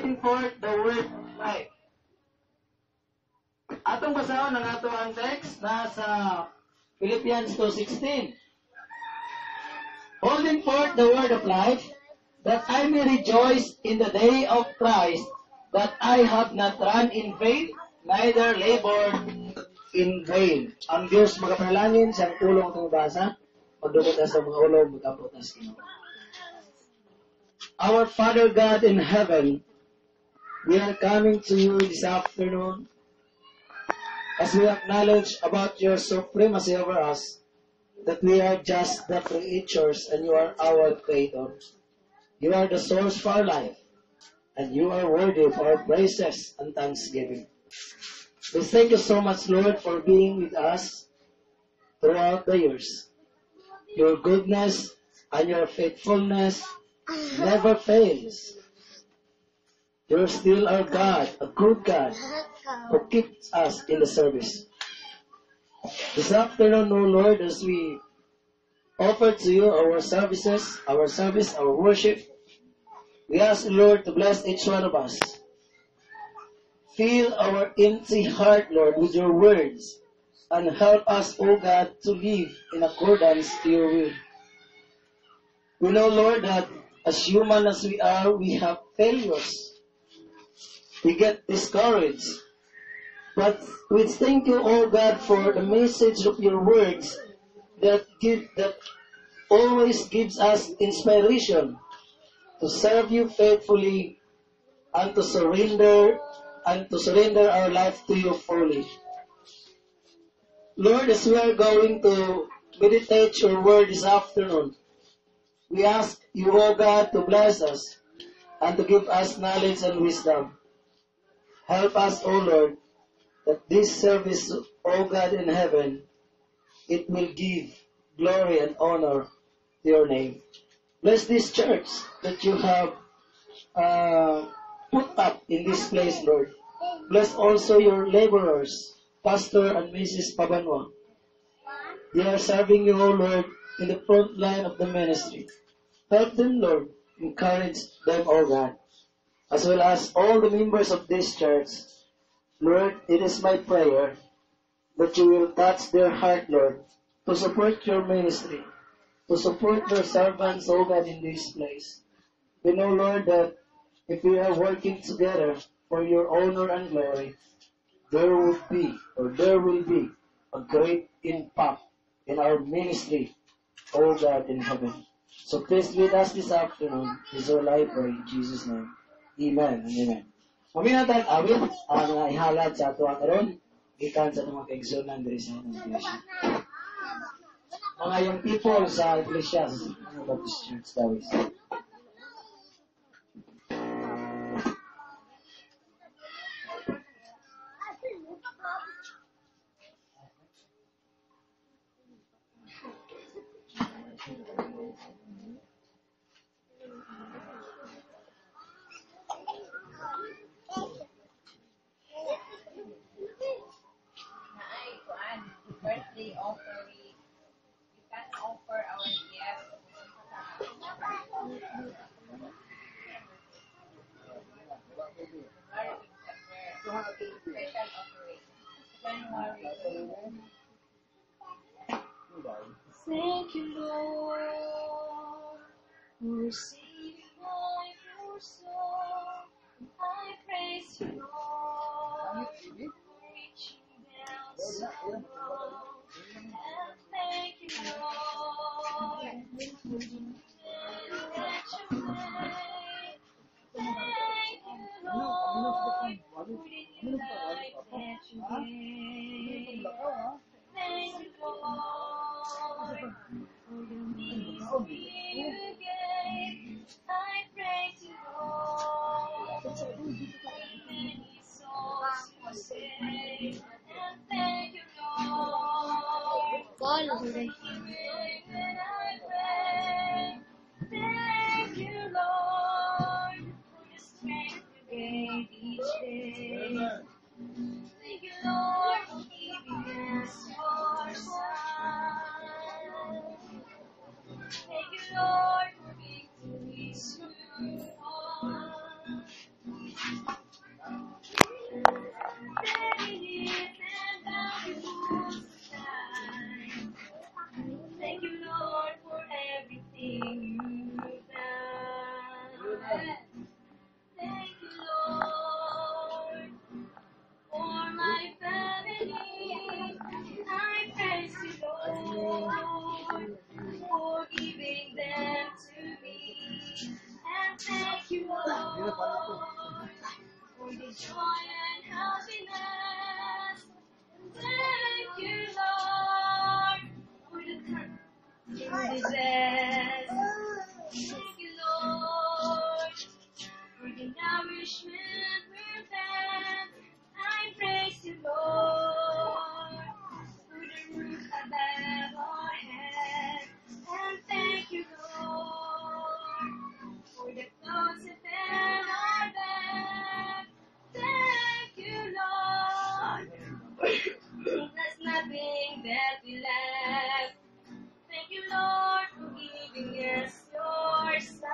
holding forth the word of life. Atong basahon ang ato ang text nasa Philippians 2:16. Holding forth the word of life, that I may rejoice in the day of Christ, that I have not run in vain, neither labored in vain. Ang Diyos magapanalangin siyang tulong itong basa, magdukot sa mga ulog, magkapot na sa Ginoo. Our Father God in heaven, we are coming to you this afternoon as we acknowledge about your supremacy over us, that we are just the creatures and you are our creator. You are the source of our life, and you are worthy of our praises and thanksgiving. We thank you so much, Lord, for being with us throughout the years. Your goodness and your faithfulness never fails. You're still our God, a good God, who keeps us in the service. This afternoon, O Lord, as we offer to you our services, our service, our worship, we ask, Lord, to bless each one of us. Fill our empty heart, Lord, with your words, and help us, O God, to live in accordance to your will. We know, Lord, that as human as we are, we have failures. We get discouraged. But we thank you, O God, for the message of your words that always gives us inspiration to serve you faithfully and to surrender our life to you fully. Lord, as we are going to meditate your word this afternoon, we ask you, O God, to bless us and to give us knowledge and wisdom. Help us, O Lord, that this service, O God in heaven, it will give glory and honor to your name. Bless this church that you have put up in this place, Lord. Bless also your laborers, Pastor and Mrs. Pabanwa. They are serving you, O Lord, in the front line of the ministry. Help them, Lord. Encourage them, O God. As well as all the members of this church. Lord, it is my prayer that you will touch their heart, Lord, to support your ministry, to support your servants, O God, in this place. We know, Lord, that if we are working together for your honor and glory, there will be a great impact in our ministry, O God in heaven. So please be with us this afternoon. This is all I pray in Jesus' name. Amen and amen. Maminatag awit ang mga ihalad sa ato karon gikan sa mga kaigsunan diri sa iglesia. Mga young people sa iglesia sa Baptist Church Dawis. Birthday offering. You can offer our gift. Special offering. January. Thank you, Lord, for saving my poor soul. I praise you, Lord, for reaching down so low. And thank you, Lord, for doing that you made. Thank you, Lord, for the new life that you gave. Thank you, Lord, for the ministry you gave. Thank you, Lord, for my family. I praise you, Lord, for giving them to me. And thank you, Lord, for the joy and happiness. Thank you, Lord, for the time you possess. Thank you, Lord, for the nourishment we're fed. I praise you, Lord, for the roof above our head. And thank you, Lord, for the clothes that fill our back. Thank you, Lord, there's nothing that we lack. Thank you, Lord, for giving us your Son.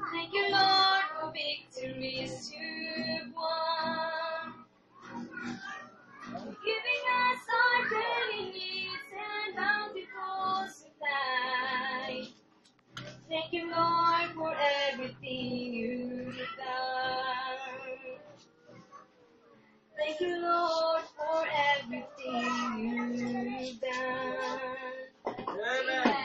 Thank you, Lord, for victories you've won. Giving us our daily needs and bountiful supply. Thank you, Lord, for everything you've done. Thank you, Lord, for everything you've done. Amen.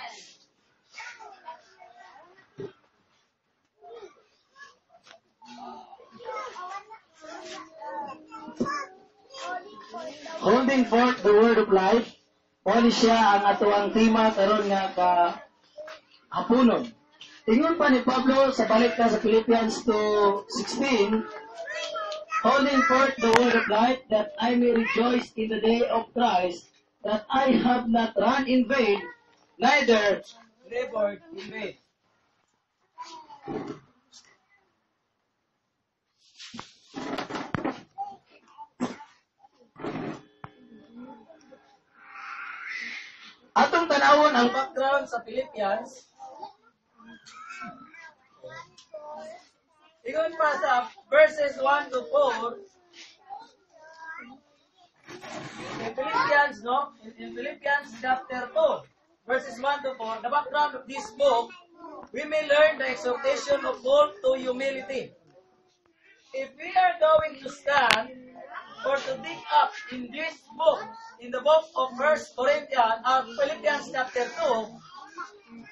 Holding forth the word of life, mao siya ang ato ang tema karon nga hapunon. Ingon pa ni Pablo sa balik ka sa Philippians 2:16, holding forth the word of life, that I may rejoice in the day of Christ, that I have not run in vain, neither labored in vain. Atong tanawon ang background sa Philippians. Ingon pa sa verses 1 to 4. In Philippians, no? In Philippians chapter 2, verses 1 to 4, the background of this book, we may learn the exhortation of Paul to humility. If we are going to stand or to dig up in this book, in the book of Philippians chapter 2,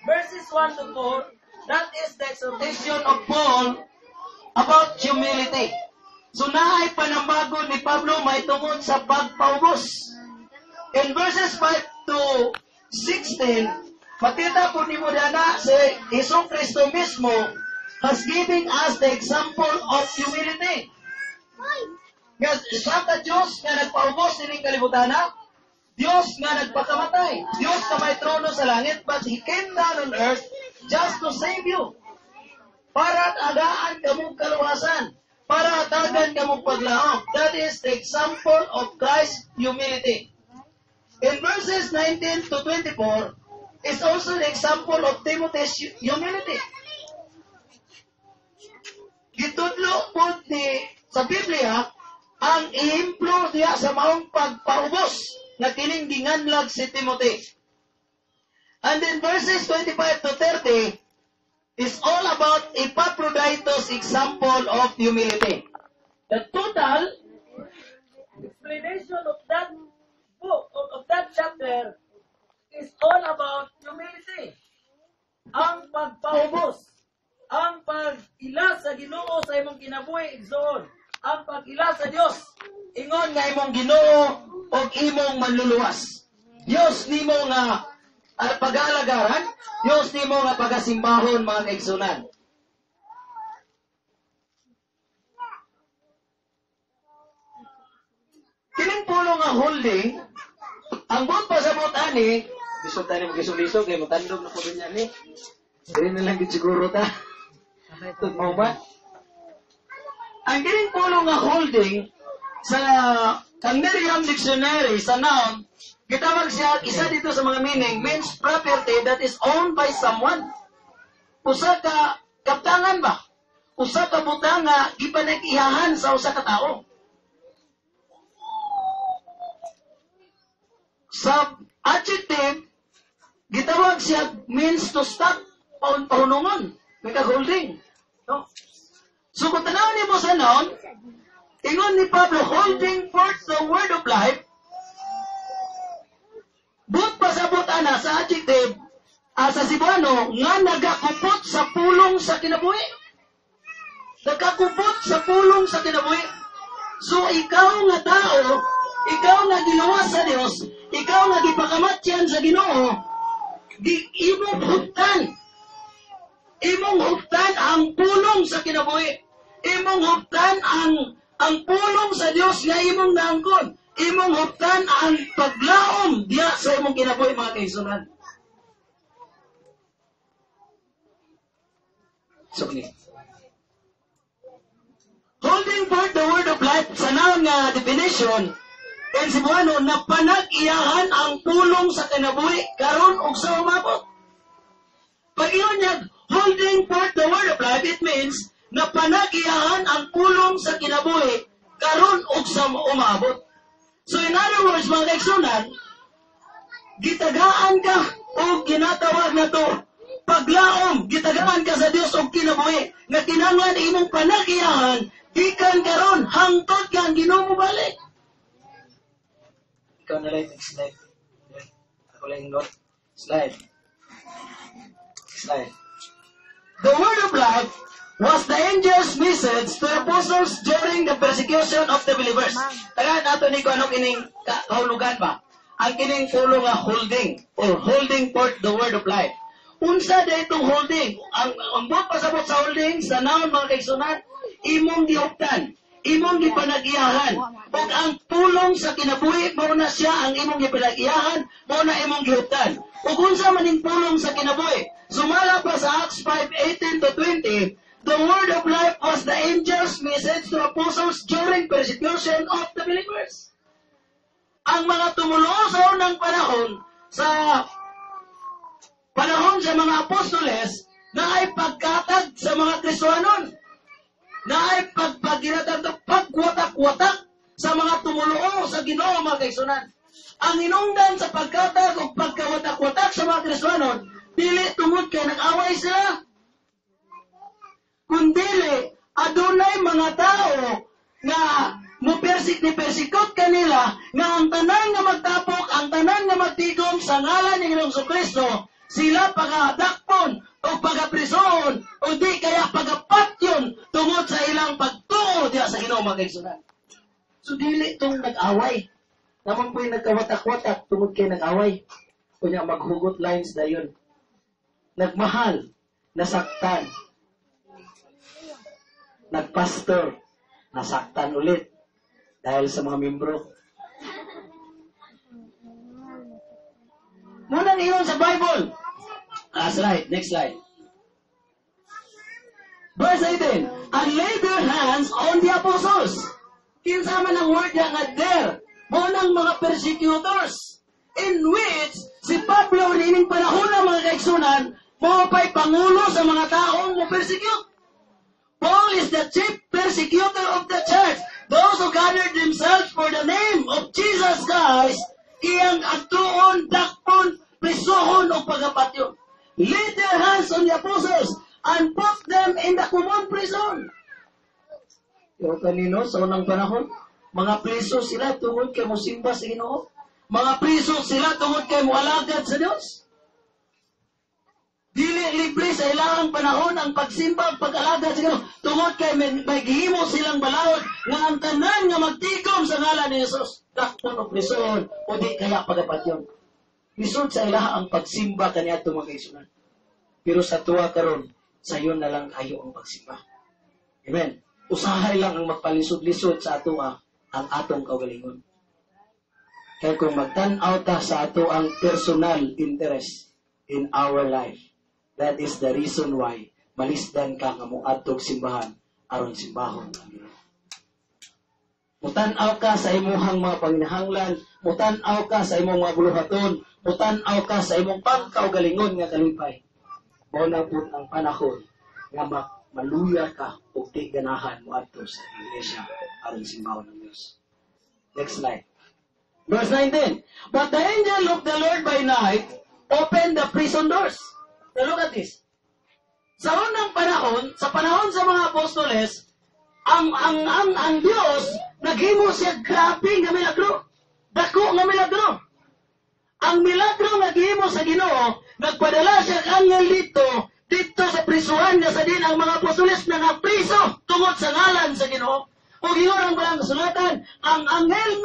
verses 1 to 4, that is the exhortation of Paul about humility. So naay panambago ni Pablo may tungod sa pagpaubos. In verses 5 to 16, makita po ni mo dana si Hesus Kristo mismo has giving us the example of humility. Nga sa ka Diyos nga nagpaubos sining kalibutan, Diyos nga nagpakamatay, Diyos na may trono sa langit, but He came down on earth just to save you. Para tagaan kamong kaluwasan, para tagan kamong paglaom. That is the example of Christ's humility. In verses 19 to 24, is also the example of Timothy's humility. Gitudlo po sa Biblia, ang ihimplo diya sa maong pagpaubos na kining ginganlag si Timothy. And in verses 25 to 30, is all about Epaphroditus' example of humility. The total explanation of that book, of that chapter, is all about humility. Ang pagpaubos, ang pag-ila sa Ginoo sa imong kinabuhi igsoon, ang pag-ila sa Dios ingon nga imong Ginoo og imong manluluwas. Dios nimo nga pag-alagaran, Dios nimo nga pagasimbahon mga kaigsunan. Kining pulo nga holding, ang buot pasabot ani, bisog tani magisog-lisog kay matandog na po niya ni. Dili na lang gid siguro ta. Ito mo ba? Ang kining pulo nga holding sa Merriam Dictionary sa noun, gitawag siya isa dito sa mga meaning, means property that is owned by someone. Usa ka kaptangan ba? Usa ka butang nga gipanag-iyahan sa usa ka tawo. Sa adjective, gitawag siya means to stock paunungon, may kag-holding. No? So kung tanawin niyo mo sa noon, ingon ni Pablo, holding forth the word of life, but pasabot ana sa adjective, sa Cebuano, nga nagakupot sa pulong sa kinabuhi. Nagakupot sa pulong sa kinabuhi. So ikaw nga tao, ikaw nga ginawa sa Dios, ikaw nga gipakamatyan sa Ginoo, imong huptan ang pulong sa kinabuhi. Imong huptan ang pulong sa Dios nga imong naangkon. Imong huptan ang paglaom diya sa imong kinabuhi, mga kaigsunan. Sukli. Holding forth the word of life sa naon nga definition, in Cebuano, na panag-iyahan ang pulong sa kinabuhi karon ug sa umabot. Pag iyon niya, holding forth the word of life, it means na panag-iyahan ang pulong sa kinabuhi karon ug sa umabot. So in other words, mga kaigsunan, gitagaan ka o ginatawag na to paglaom, gitagaan ka sa Dios og kinabuhi nga kinahanglan imong panag-iyahan gikan karon hangtod kang Ginoo mo balik. Ikaw na lang next slide. Ako lang note. Slide. The word of life was the angel's message to the apostles during the persecution of the believers. Tagaan nato ni ko anong kining kahulugan ba? Ang kining pulong nga holding or holding forth the word of life. Unsa day itong holding? Ang buot pasabot sa holding sa naon mga kaigsunan, imong giuptan, imong gipanag-iyahan, ug ang pulong sa kinabuhi mao na siya ang imong gipanag-iyahan, mao na imong giuptan. Ug unsa man ning pulong sa kinabuhi? Sumala pa sa Acts 5:18-20, the word of life was the angel's message to apostles during persecution of the believers. Ang mga tumulo sa unang panahon sa mga apostoles na ay pagkatag sa mga Kristiyanon, na ay pagwatak-watak sa mga tumulo sa Ginoo, mga kaigsunan. Ang inungdan sa pagkatag o pagkawatak-watak sa mga Kristiyanon, dili tungod kay nag-away sila, kundili adunay mga tao nga ni-persikot kanila nga ang tanan nga magtapok, ang tanan nga magtigom sa ngalan ni Ginoong Kristo, sila pagadakpon o pagaprison o di kaya pagapatyon tungod sa ilang pagtuo diya sa Ginoo, mga kaigsunan. So dili itong nag-away. Naman po'y nagkawatak-watak tungod kay nag-away. Kunya maghugot lines na yun. Nagmahal, nasaktan. Nagpastor, nasaktan ulit dahil sa mga membro. Munang iyon sa Bible. That's right. Next slide. Verse 18. And laid their hands on the apostles. Kinsa man ang word niya nga there. Munang mga persecutors. In which, si Pablo nining panahon ng mga kaigsunan, mo pa'y pangulo sa mga taong mo persecute. Paul is the chief persecutor of the church. Those who gathered themselves for the name of Jesus Christ, iyang agtuon, dakpon, prisuhon o pagapatyon. Laid their hands on the apostles and put them in the common prison. Yung kanino sa unang panahon, mga priso sila tungod kay musimba sa Ginoo. Mga priso sila tungod kay mualagad sa Dios. Dili libre sa ilang panahon ang pagsimba, pag-alagad sa Ginoo. Tungod kay may gihimo silang balawod nga ang tanan nga magtikom sa ngalan ni Jesus. Dakpon o prison o di kaya pagapatyon. Lisod sa ilaha ang pagsimba kaniya itong mga kaigsunan. Pero sa tuwa karon, sa iyo na lang kayo ang pagsimba. Amen. Usahay lang ang magpalisod-lisod sa atua ang atong kaugalingon. Kaya kung magtan-aw ta sa ato ang personal interest in our life, that is the reason why malisdan ka nga mong atog simbahan aron simbahon ang Ginoo. Mutan-aw ka sa imuhang mga panginahanglan, mutan-aw ka sa imong mga buluhaton, mutan-aw ka sa imong pagkaugalingon nga kalipay. Mao na pud ang panahon nga maluya ka ug di ganahan mo adto sa iglesia aron simbahon ng Dios. Next slide. Verse 19. But the angel of the Lord by night opened the prison doors. Now look at this. Sa unang panahon, sa panahon sa mga apostoles, ang Dios naghimo siya grabe nga milagro. Dako nga milagro. Ang milagro naghimo sa Ginoo, nagpadala siya ang anghel dito sa prisuhan nga sa din ang mga apostoles na napriso tungod sa ngalan sa Ginoo. O gingon ang balang kasulatan, ang anghel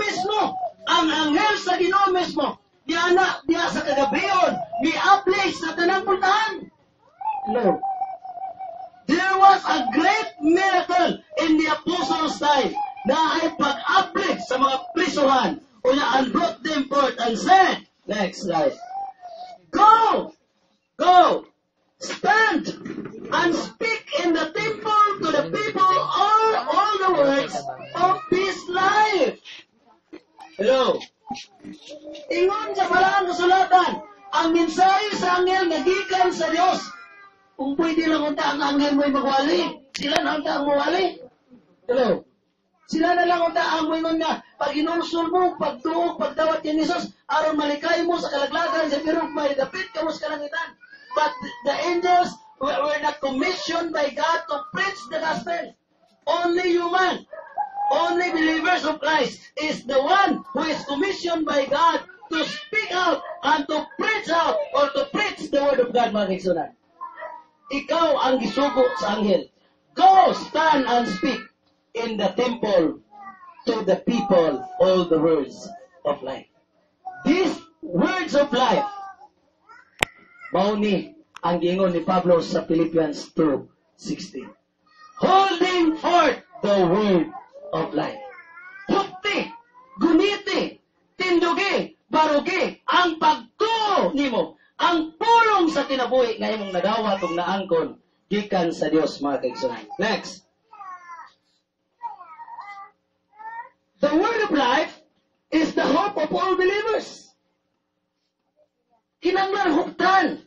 sa Ginoo mismo, diya sa kagabion, mi-apply sa tanang puntahan. Hello. There was a great miracle in the apostles' time na ay pag-apply sa mga prisuhan and brought them forth and said, next slide, Go! Stand and speak in the temple to the people all the words of this life. Hello. Ingon sa balang kasulatan, ang mensahe sa anghel nagikan sa Dios. Kung pwede lang unta ang anghel mo'y magwali, sila na unta ang mawali. Hello. Sila na lang unta ang mo'y nga, pag inulsul mo, pagtuog, pagdawat ni Jesus, aron malikay mo sa kalaglagan, sa birong may dapit ka mo sa kalangitan. But the angels were not commissioned by God to preach the gospel. Only human, only believers of Christ is the one who is commissioned by God to speak out and to preach out or to preach the word of God, mga kaigsunan. Ikaw ang gisugo sa anghel. Go, stand and speak in the temple to the people all the words of life. These words of life, mauni ang giingon ni Pablo sa Philippians 2:16. Holding forth the word of life. Hukti, guniti, tindugi, barugi, ang pagtuo nimo, ang pulong sa kinabuhi nga imong nadawat ug naangkon gikan sa Dios, mga kaigsunan. Next. The word of life is the hope of all believers. Kinanglan huktan,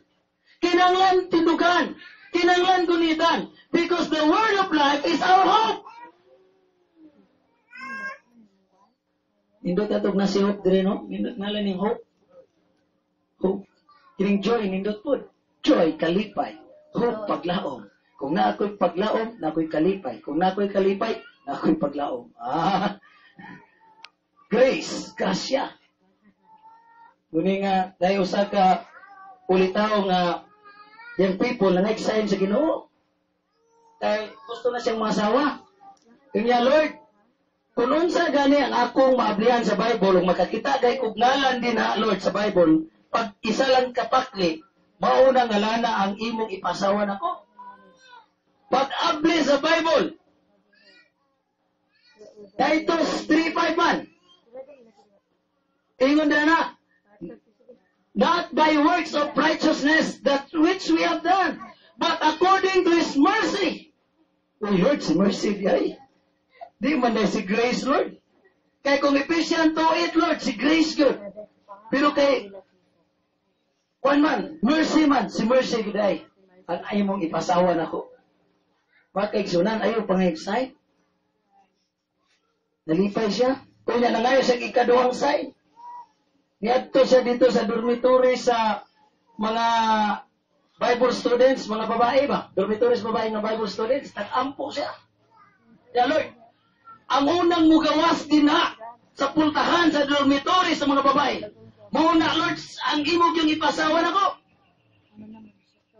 kinanglan tindugan, kinanglan gunitan, because the word of life is our hope. Nindot atog na si hope dire, no? Nindot nalan yung hope. Hope. Kining joy, nindot po. Joy, kalipay. Hope, paglaom. Kung na ako'y paglaom, na ako'y kalipay. Kung na ako'y kalipay, na ako'y paglaom. Grace, grasya. Muni nga, dahil usa ka ulitaw nga yung people na nag-sign sa Ginoo. Dahil gusto na siyang masawa. Kanya, Lord, kung unsa gani ang akong maablihan sa Bible, makakita kay kugnalan din na, Lord, sa Bible, pag isa lang kapakli, mauna nga lana ang imong ipasawan ako. Pag-abli sa Bible, Titus 3:5 man. Ingon na na, not by works of righteousness that which we have done, but according to His mercy. We heard si mercy diay. Di man na si grace, Lord. Kay kung Ephesians 2:8, Lord, si grace good. Pero kay kwan man, mercy man, si mercy giday. Ang ayaw mong ipasawan ako. Makaigsunan, ayaw pang-excite. Nalipay siya. Kung yan nangayo sa ikaduhang sign. Niadto siya dito sa dormitory sa mga Bible students, mga babae ba? Dormitories babae ng Bible students. Nag-ampo siya. Ya Lord, ang unang mugawas din na sa pultahan sa dormitory sa mga babae. Muna, Lord, ang imog yung ipasawan ako.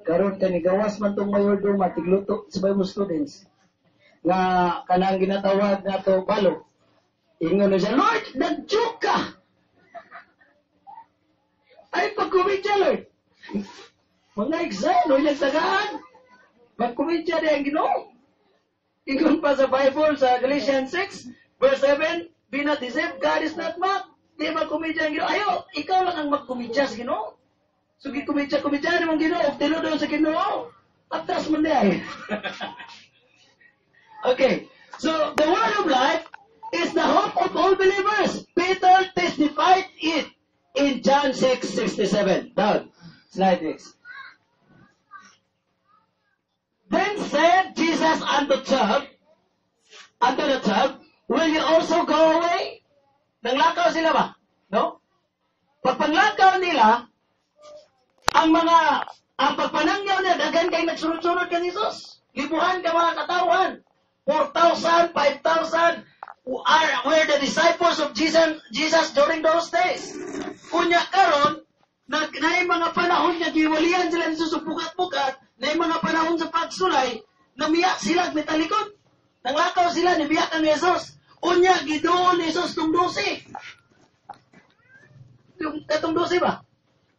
Karon kani gawas man tong mayordom at tigluto sa Bible students. Nga kanang ginatawag na to balo. Ingon na siya, Lord, nag-joke ka. Ay, pagkumidya, Lord. Mga exam, no, nagtagaan. Pagkumidya na ang Ginoo. Ingon pa sa Bible, sa Galatians 6, verse 7, be not deceived, God is not mocked. Di magkumidya ang Ginoo. Ayo, ikaw lang ang magkumidya sa Ginoo. So, kumidya naman Ginoo. Tilo doon sa Ginoo. Atras mo na ay. Okay. So, the word of life is the hope of all believers. Peter testified it in John 6:67. Down. Slide next. Then said Jesus unto the twelve, will you also go away? Nanglakaw sila ba? No? Pag panglakaw nila, ang Ang pagpanangyaw niya, dagan kay nagsunod-sunod ka ni Jesus. Libuhan ka mga katawan. 4,000, 5,000 were the disciples of Jesus during those days. Kunya karon, naay mga panahon nga giwalian sila sa supukat-pukat, naay mga panahon sa pagsulay, namiyak sila may talikod. Nanglakaw sila, nibiyakan ni Jesus. Unya, gidoon ni Jesus tong 12. Yung katong 12 ba?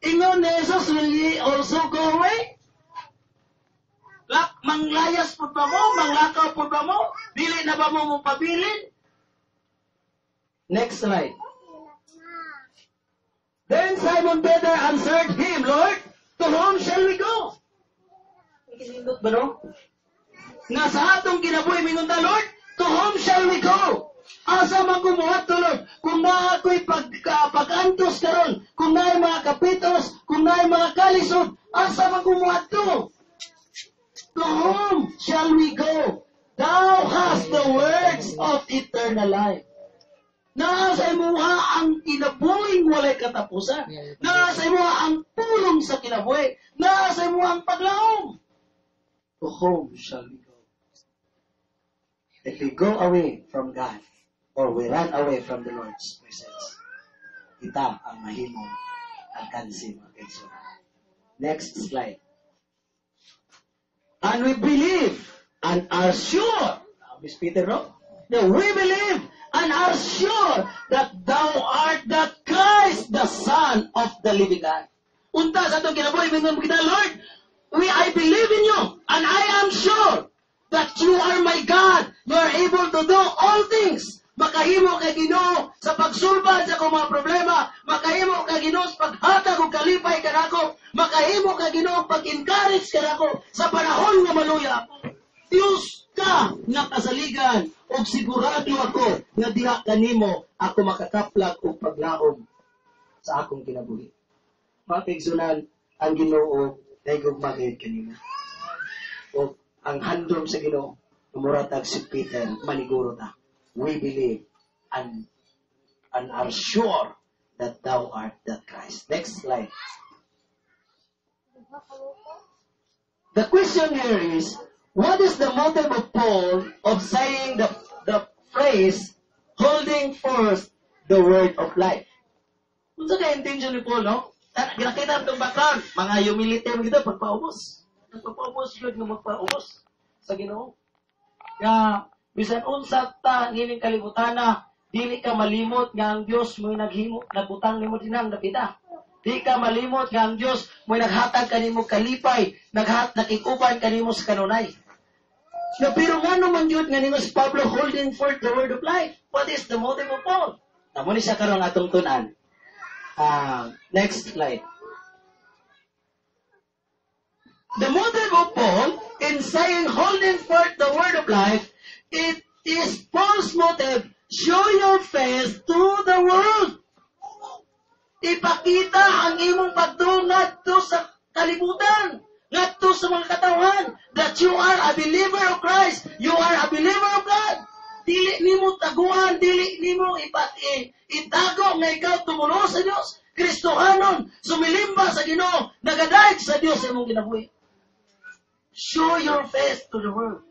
Ingon ni Jesus, will ye also go away? Manglayas po ba mo? Manglakaw po ba mo? Dili na ba mo pabilin? Next slide. Then Simon Peter answered him, Lord, to whom shall we go? Kinindot ba no? Nga sa atong kinabuhi, mingon ta, Lord, to whom shall we go? Asa man kumuhat to, Lord? Kung na ako'y pag-antos karon, kung na'y mga kapitos, kung na'y mga kalisod, asa man kumuhat to? To whom shall we go? Thou hast the words of eternal life. Nasa imuha ang kinabuhing walay katapusan. Nasa imuha ang pulong sa kinabuhi. Nasa imuha ang paglaom. To whom shall we go? If we go away from God, or we run away from the Lord's presence, kita ang mahimong alkansi mga kaibigan. Next slide. And we believe and are sure, Miss Peter, no? That we believe and are sure that thou art the Christ, the Son of the living God. Unta sa itong kinabuhi, mingon kita, Lord, I believe in you, and I am sure that you are my God. You are able to do all things. Makahimo kay Ginoo sa pagsulbad sa akong mga problema. Makahimo kay Ginoo sa paghatag og kalipay kanako. Makahimo kay Ginoo pag-encourage kanako sa panahon nga maluya ako. Diyos ka nga kasaligan ug sigurado ako nga diha kanimo ako makakaplag og paglaom sa akong kinabuhi. Mga kaigsunan, ang Ginoo daygugma gayud kanimo. O ang handom sa Ginoo muratag si Peter maniguro ta. We believe and are sure that thou art the Christ. Next slide. The question here is, what is the motive of Paul of saying the phrase, holding first the word of life? Kung sa ka-intention ni Paul, no? Ginakita itong background, mga humility mo gito, pagpaubos. Pagpaubos yun nga magpaubos sa Ginoo. Kaya, bisan unsa ta ngining kalibutan na dili ka malimot nga ang Dios mo'y naghimo nagutang nimo dinang dapita. Di ka malimot nga ang Dios mo'y naghatag kanimo kalipay, nakikuban kanimo sa kanunay. No, pero ngano man gyud nga nimo si Pablo holding forth the word of life? What is the motive of Paul? Tamo ni siya karon atong tun-an. Next slide. The motive of Paul in saying holding forth the word of life, it is Paul's motive. Show your face to the world. Ipakita ang imong pagtuo ngadto sa kalibutan, ngadto sa mga katawan, that you are a believer of Christ. You are a believer of God. Dili nimo taguan, dili nimo itago nga ikaw tumulo sa Dios. Kristohanon, sumilimba sa Ginoo, nagadayeg sa Dios sa imong kinabuhi. Show your face to the world.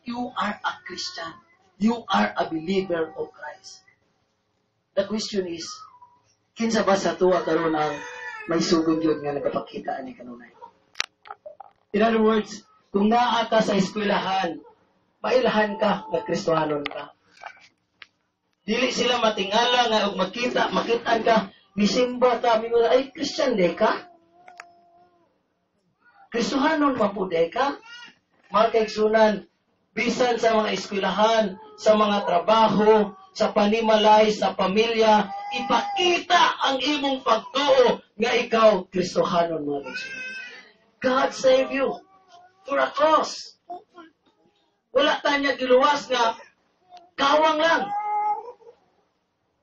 You are a Christian. You are a believer of Christ. The question is, kinsa ba sa tuwa karon ang may sugod yun nga nagapakita ani kanunay? In other words, kung naa ka sa eskwelahan, mailahan ka nga Kristohanon ka. Dili sila matingala nga og makitaan ka, misimba ka, mingon ay Christian de ka? Kristohanon mapuday ka? Mga kaigsunan, bisan sa mga eskwelahan, sa mga trabaho, sa panimalay, sa pamilya, ipakita ang imong pagtuo nga ikaw Kristohanon mga kaigsunan. God save you for a cross. Wala tanya giluwas nga kawang lang.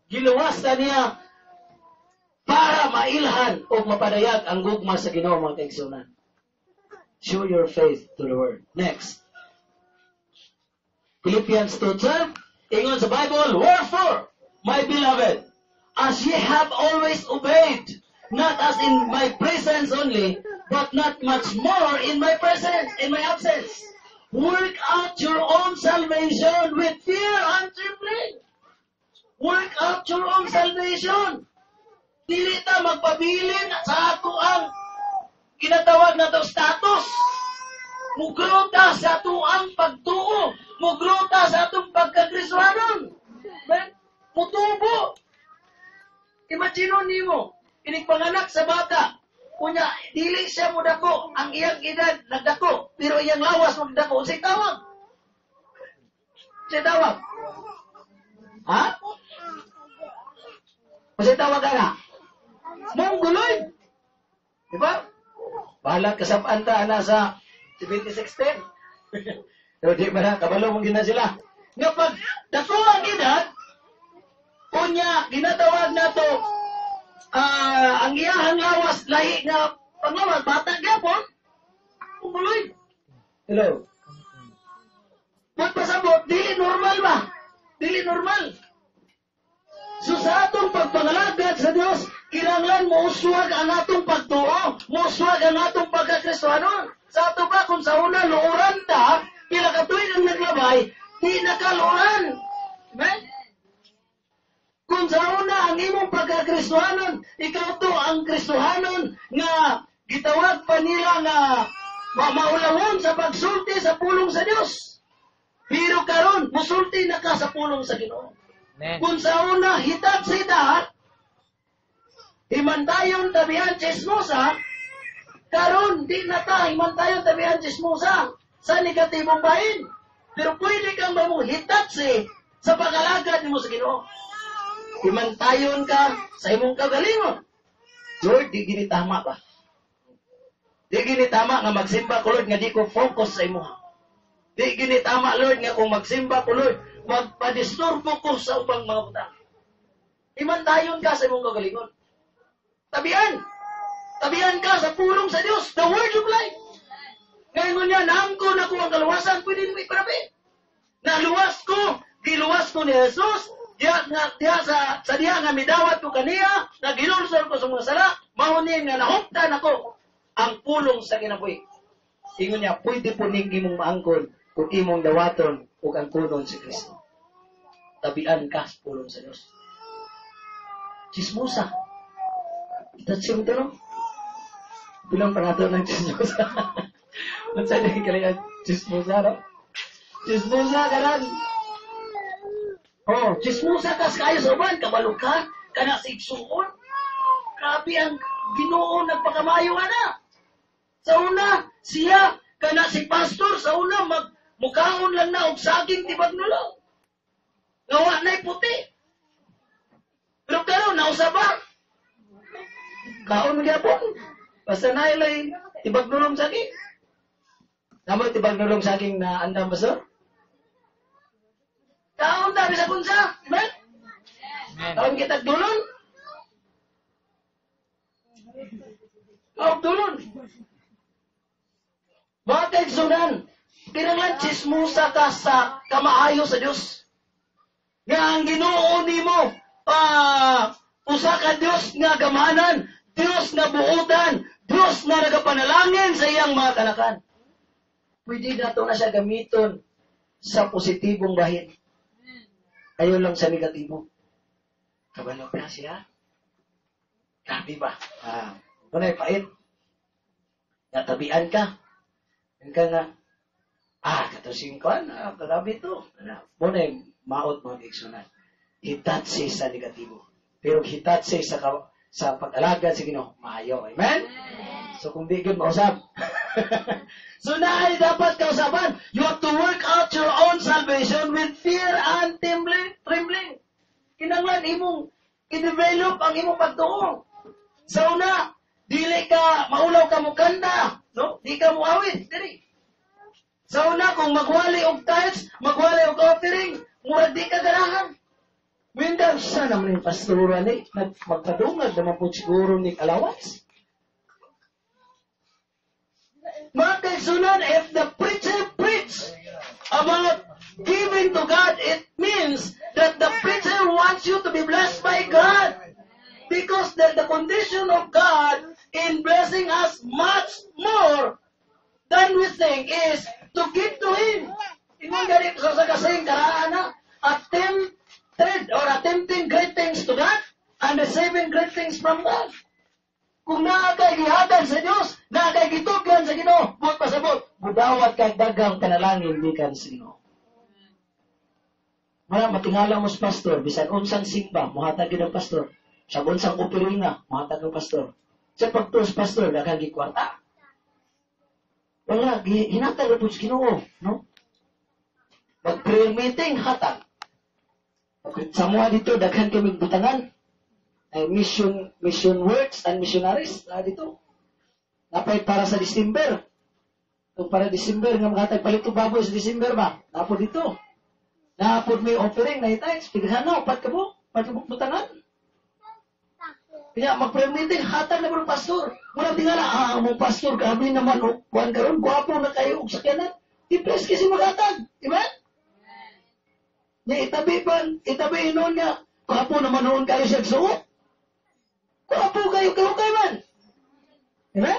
Giluwas ta niya para mailhan o mapadayag ang gugma sa Ginoo mga kaigsunan. Show your faith to the Word. Next. Philippians 2:12, ingon sa Bible, wherefore, my beloved, as ye have always obeyed, not as in my presence only, but not much more in my presence, in my absence. Work out your own salvation with fear and trembling. Work out your own salvation. Dili ta magpabilin sa ato ang ginatawag na to status. Mugrota sa ato ang pagtuo. Mugrota sa atong pagkakristohanon. Mutubo. Imagine nimo, inigpanganak sa bata. Kunya, dili siya mo dako. Ang iyang edad nagdako. Pero iyang lawas magdako. Say tawag. Say tawag. Ha? Say tawag ka na. Mongguloy. Diba? Bahala ka sa panta na sa 2016. Pero di ba na, kabalo mong gina sila. Nga pag dako ang edad, kunya, ginatawag na to, ang iyahang lawas, lahi nga panglawas, bata gyapon, umuloy. Hello? Magpasabot, dili normal ba? Dili normal. So sa atong pagpangalagad sa Dios, kinahanglan mo uswag ang atong pagtuo, mo uswag ang atong pagkakristohanon. Sa ato ba, kung sa una, luuran ta, pila ka tuwing ang naglabay, di nakaluuran. Amen? Kung sa una ang imong pagkakristohanon, ikaw to ang kristohanon nga gitawag pa nila nga maulawon sa pagsulti sa pulong sa Dios. Pero karon musulti na ka sa pulong sa Ginoo. Kung sa una hitag sa idahat, himantayon tabihan chismosa, karon di na ta himantayon tabihan chismosa sa negatibong bahin. Pero pwede kang mamuhitag sa pag-alagad mo sa Ginoo. Himantayon ka sa imong kagalingon. Lord, di gini tama ba? Di gini tama nga magsimba ko, Lord, nga di ko focus sa imo. Di gini tama, Lord, nga kung magsimba ko, Lord, magpadisturbo ko sa ubang mga utang. Himantayon ka sa imong kagalingon. Tabian! Tabian ka sa pulong sa Diyos, the word of life. Ngayon niya, naangko na ko ang kaluwasan, pwede mo iparabi. Naluwas ko, giluwas ko ni Jesus, diya nga midawat ko kaniya, na ginulsol ko sa mga sala, maunin nga nahuktan ako ang pulong sa kinabuhi. Ingon niya, pwede po ning imong maangkon kung imong dawaton o ang kunon si Kristo. Tabian ka sa pulong sa Diyos. Chismosa. Itatsyung tanong. Bilang pangato ng chismosa. Mansa niya kailangan chismosa, no? Chismosa ka rin. Oh, chismosa ka sa kayo sa uban, kabalo ka, kana sa igsuon. Grabe ang Ginoo nagpakamayo na. Sa una, siya, kana si pastor, sa una, mukhaon lang na og saging tibag nulo. Gawa na'y puti. Pero karon nausaba. Kaon mo gyapon. Basta na ilay tibag nulong saging. Namoy tibag nulong saging na andam pastor? Kaon ta bisa kunsa, amen? Kaon kita dulon. Kaon dulon. Mga kaigsunan, kinanglan chismusa ka sa kamaayo sa Diyos. Nga ang Ginoo nimo, usa ka Diyos nga gamanan, Diyos nga buutan, Diyos nga nagapanalangin sa iyang mga kanakan. Pwede na ito na siya gamiton sa positibong bahin. Ayaw lang sa negatibo. Kabalo pa siya. Grabe ba? Kunay pait. Natabian ka. Yan ka nga. Katusing ko. Grabe ito. Munay, maot mga kiksunan. Hitatsi sa negatibo. Pero hitatsi sa pag-alaga sa Ginoo, maayo. Amen? So kung di good mausap. So na ay dapat kausapan. You have to work out your own salvation with fear and trembling. Kinanglan imong i-develop ang imong pagtuo. Sa una, dili ka maulaw ka mo kanta, no? Di ka mo awit, dili. Sa una, kung magwali og tithes, magwali og offering, murag di ka ganahan. Windaw siya naman yung pastora ni, magpadungag naman po siguro ni allowance. Mga kaisunan, if the preacher preach about giving to God, it means that the preacher wants you to be blessed by God. Because the condition of God in blessing us much more than we think is to give to Him. Ingon gani sa kasing karaan na attempting great things to God and receiving great things from God. Kung naakay gihatan sa Dios, naakay gitugyan sa Ginoo, buot pasabot, budawat kay dagang panalangin gikan sa Ginoo. Wala matingala mo sa pastor, bisan unsang simba, muhatag gyud ang pastor. Sa unsang opiringa, muhatag ang pastor. Sa pagtuos pastor, daghang gikwarta. Wala, hinatag na po sa Ginoo, no? Mag-prayer meeting, hatag. Sa mga dito, daghan kami butangan. Ay mission works and missionaries na dito. Napay para sa December. Kung para December, nga makatag palito baboy sa December ba? Napo dito. Napo may offering na itays. Pighan na, pat ka mo butangan. Kaya mag-prayer meeting, hatag na mo ng pastor. Muna tingala, mo pastor, kami naman, kuhan karon, guwapo na kayo, sakyanan. I-press kasi maghatag. Diba? Niya itabi inon niya. Guwapo naman noon kayo siya suot. Guwapo kayo man. Diba?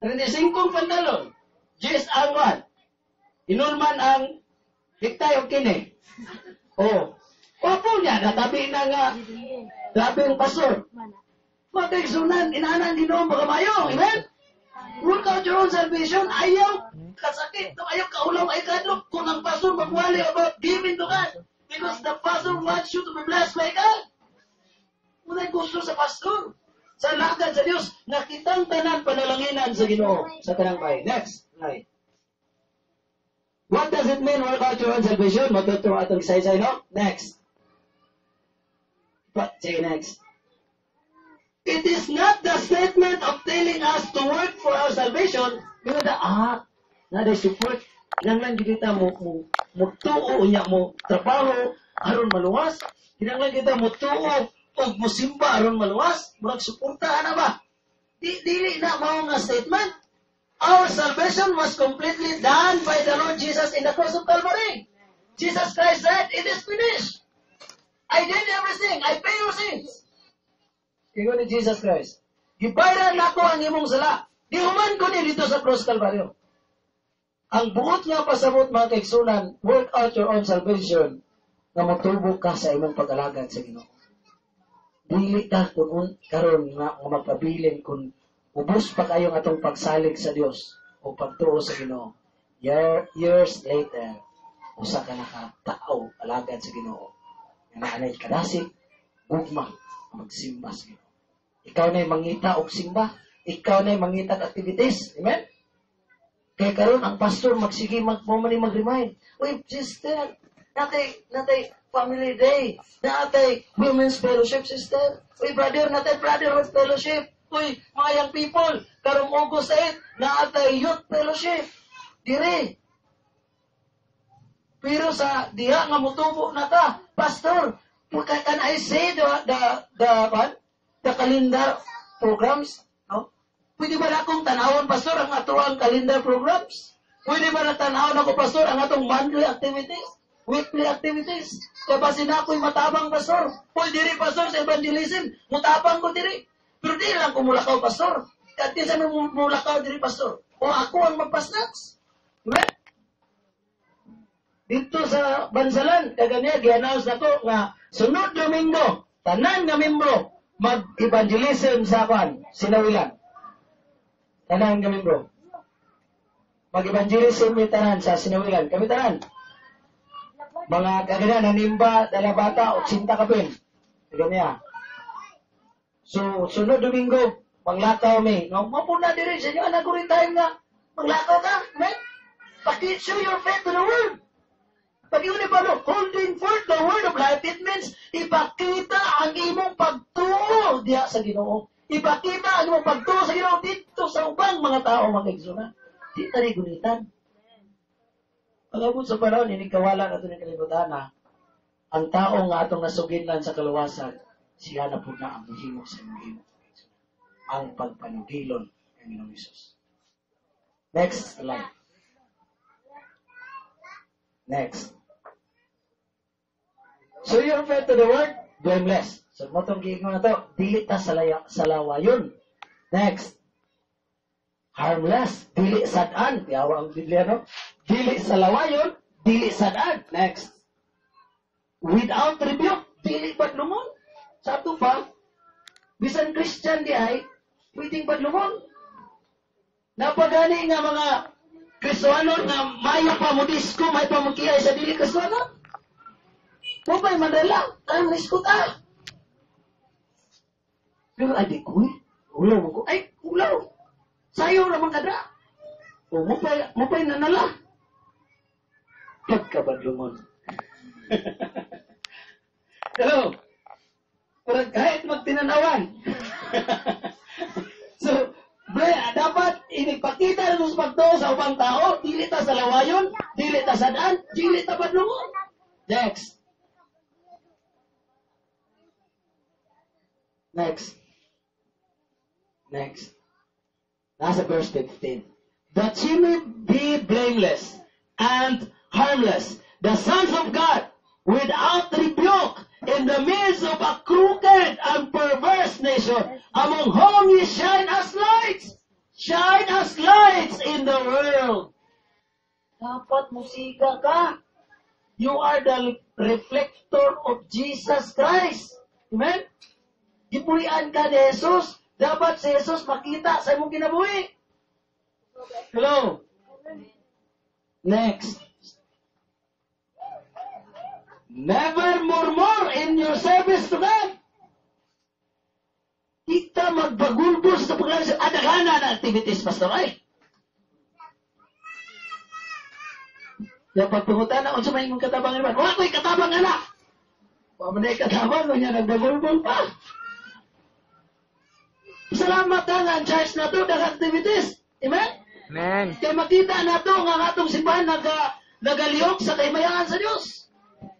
35 pantalon. Jess ang inon man ang hiktay o kini. Oh. Guwapo niya, natabi na nga. Grabe ang pastor. Magkaigsunan, inaanan Ginoo magamayo. Amen? Work out your own salvation. Ayaw kasakit. Ayaw kaulaw ay kadlok. Kung ang pastor magwali about giving to God. Because the pastor wants you to be blessed by God. Unay gusto sa pastor. Sa lakad sa Diyos, nakitang tanan panalanginan sa Ginoo sa kanang bahay. Next slide. What does it mean work out your own salvation? Matuturo atong isa-isa, no? Next. Say next. It is not the statement of telling us to work for our salvation. Pero na support. Kinanglan kita mo tuo niya mo trabaho aron maluwas. Kinanglan kita mo tuo o mo simba aron maluwas. Murag suportahan na ba? Dili na mao nga statement. Our salvation was completely done by the Lord Jesus in the cross of Calvary. Jesus Christ said, "It is finished. I did everything. I pay your sins." Ingon ni Jesus Christ, gibayran nako ang imong sala. Dihuman ko ni dito sa cross Calvario. Ang buot nga pasabot mga kaigsunan, work out your own salvation na matubok ka sa imong pag-alagad sa Ginoo. Dili ka kung karon nga magpabilin kung ubos pa kayong atong pagsalig sa Dios o pagtuo sa Ginoo. Years later, usa ka na ka tao alagad sa Ginoo. Nga anay kadasig, gugma, magsimba sa Ginoo. Ikaw na'y mangita og simba. Ikaw na'y mangita og activities. Amen? Kaya karon ang pastor magsige mag-remind. Uy, sister, natay family day. Natay women's fellowship, sister. Uy, natay brotherhood fellowship. Uy, mga young people, karong August 8, natay youth fellowship. Dire. Pero sa diha nga mutubo na ta, pastor, can I say the calendar programs, no? Pwede ba na akong tanawon, pastor, ang atuang calendar programs? Pwede ba na tanawon ako, pastor, ang atong monthly activities, weekly activities? Kapasin na ako'y matabang, pastor. Pwede rin, pastor, sa evangelism, mutabang ko diri. Pero di lang ko mulakaw, pastor. Kati sa mulakaw diri, pastor. O ako ang magpasnats. Diba? Dito sa Bansalan, kaganya, gi-announce na ko nga, sunod Domingo, tanan nga membro, mag-evangelism sa Sinawilan. Tanan kami bro. Mag-evangelism may tanan sa Sinawilan. Kami tanan. Mga kagana, nanimba, dalabata, 80 kapin. Kaganya. So, sunod Domingo, maglakaw may. No, mapuna din sa inyo, anak ko rin tayo nga. Maglakaw ka, man. Show your faith to the world. Pag-iuni pa no, holding forth the word of life, it means ipakita ang imong pagtuo diya sa Ginoo. Ipakita ang imong pagtuo sa Ginoo dito sa ubang mga tao, mga kaigsunan. Di tari gunitan. Pag-abot sa panahon, inikawala na ito ng kalibutan na ang tao nga atong nasuginlan sa kaluwasan, siya na po na ang muhimo sa muhimo. Ang pagpanugilon ng Ginoo Hesus. Next slide. Next. So you're faith to the word, blameless. So motong giingon na to, dili ta salawayon. Next. Harmless, dili sad-an. Yawa ang Biblia, no? Dili sa lawayon, dili sad-an. Next. Without rebuke, dili padlungon. Sa ato pa, bisan Christian di ay, pwedeng padlungon. Napagani nga mga Kristohanon nga mayo pa mo disko, may pa mo kiyay sa dili Kristohanon. Mupay mandala, kaya manisko ta. Pero ay di ko, ulaw mo ko. Ay, ulaw. Sayo naman kada. O mupay nanala. Pagkabadlungon. Hello. Pero kahit magtinanawan. So, dapat inipakita ng pagtuo sa ubang tao, dili ta sa lawayon, dili ta sa daan, dili ta padlungon. Next. Nasa verse 15. That ye may be blameless and harmless, the sons of God, without rebuke, in the midst of a crooked and perverse nation, among whom ye shine as lights. Shine as lights in the world. Dapat musika ka. You are the reflector of Jesus Christ. Amen? Gipulian ka ni Jesus. Dapat si Jesus makita sa imong kinabuhi. Hello? Next. Never murmur in your service to God. Kita magbagulbos sa paglalas sa adagana na activities, Pastor ay. Dapat pangutan na, unsa may mong katabang naman. Wala ko'y katabang anak. Wala man ay katabang, kanya nagbagulbol pa. Salamat nga ang church na to, ng activities. Amen? Amen. Kaya makita na to, nga atong simbahan nagaliyok sa kaymayangan sa Diyos.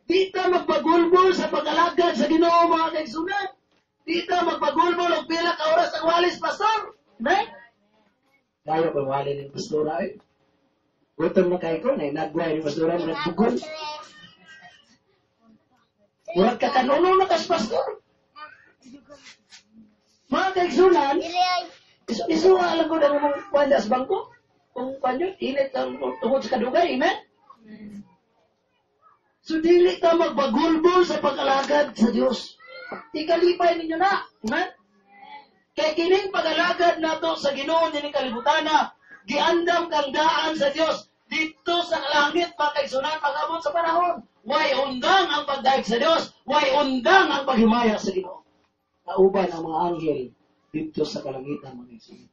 Di ta magpagulbol sa pag-alagad sa Ginoo mga kaigsunan. Di ta magpagulbol og pila ka oras ang walis, Pastor. Amen? Kaya pa wali ng pastora eh. Gutom na kayo ko, nagbuhay ng pastora na nagbugol. Huwag ka kanunong na kas, Pastor. Mga kaigsunan, iso alam ko na mga pandas bangko. Kung panyo, init ang tungkol sa kadugay, amen? So, dili ka magbagulbol sa pag-alagad sa Diyos. Ikalipay ninyo na, amen? Kaya kining pag-alagad na to sa Ginoo nining kalibutan na, giandam kaldaan sa Diyos dito sa langit, mga kaigsunan, pag-abot sa panahon. Way undang ang pagdaig sa Diyos, way undang ang paghimaya sa Ginoo. Nauban ang mga anghel dito sa kalangitan, mga kaigsunan.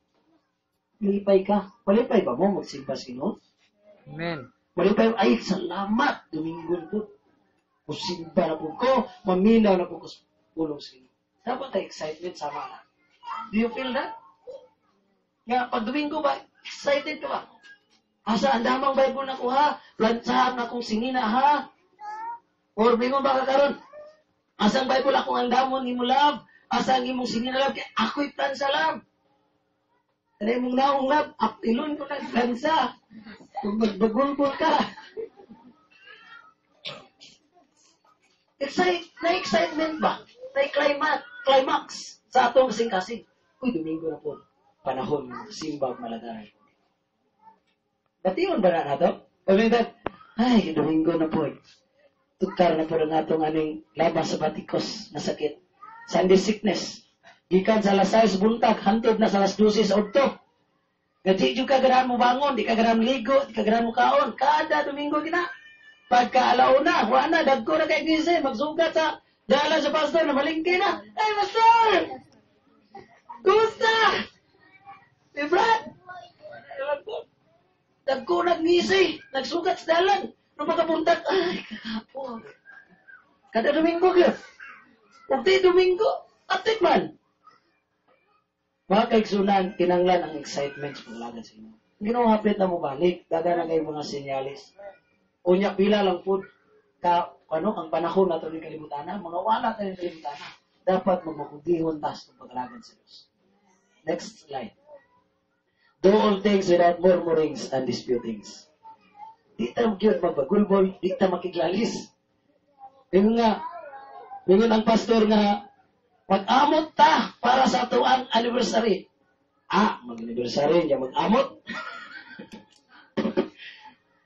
Malipay ka. Malipay ba mo magsimba sa Ginoo? Amen. Malipay, ay, salamat, Domingo po. Musimba na po ko, maminaw na po ko sa pulong sa Ginoo. Dapat tayo excitement sama na. Do you feel that? Nga, pag Domingo ba, excited ka ba? Asa, ang damang Bible na ko ha, plansahan na kong singina ha. Or bingon ba ka karon? Asa ang Bible akong ang damon ni mo love, asa ang imong singina love, kaya ako'y plansa love. Kaya mong naong love, apilon ko ng plansa. Kung magbagulbol ka. Na-excitement ba? Na-climax sa atong kasing-kasing. Uy, Domingo na po. Panahon ng simbag malagaray. Batiyon ba na nato? Pagmintan, ay, Domingo na po. Tukar na po na natong aning labas sa batikos na sakit. Sunday sickness. Gikan sa alas 6 buntag, hantod na sa alas 12 sa udto. Nga di ka ganahan mo bangon, di ka ganahan ligo, di ka ganahan mo kaon. Kada Domingo gina. Pagka alauna, wala na, dagko na kay gising, magsugat sa dala sa pastor na malingki na. Ay, pastor! Kumusta? Eh, Brad? Dagko nagngisi, nagsugat sa dalan. Nung pagkapuntat, ay, kakapon. Kada Domingo ka. Pagti Domingo, atik man. Mga kaigsunan, kinanglan ang excitement sa paglagan sa inyo. Ginawa na mo balik, daga na kayo mga senyalis. Unya, pila lang po, ang panahon na ito ng kalibutan na, mga wala tayo ng kalibutan na, dapat magmakudihon tas ng paglagan sa Diyos. Next slide. Do all things without murmurings and disputings. Di ta magbagulbol, di ta makiglalis. Bingon ang pastor nga, mag-amot ta para sa tuang anniversary. Mag-anniversary, niya mag-amot.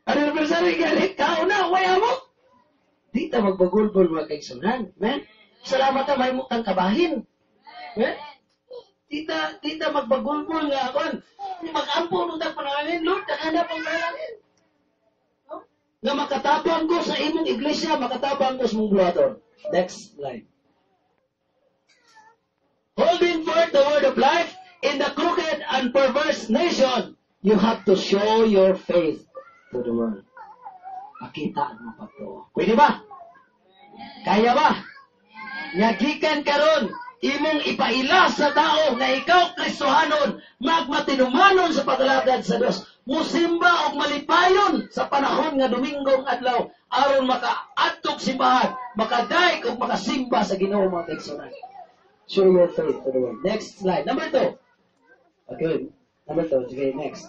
Anniversary, galit, kao na, way amot. Di ta magbagulbol mga kaigsunan. Men, salamat na may mutang kabahin. Men, di ta magbagulbol nga akon. Mag-ampo nung panalangin, Lord, nakana pang panalangin. Nga makatapang ko sa imong iglesia, makatapang ko sa mong buhaton. Next slide. Holding forth the word of life in the crooked and perverse nation, you have to show your faith to the world. Makita mo pa to. Pwede ba? Kaya ba? Nyagikan karon, imong ipaila sa tao na ikaw Kristohanon, magmatinumanon sa paglalagad sa Dios. Musimba og malipayon sa panahon nga Domingong adlaw aron makaadtog simbahan, makadaig og makasimba sa Ginoo mga kaigsunan. Show your faith to the world. Next slide. Number 2. Okay. Number 2. Okay, next.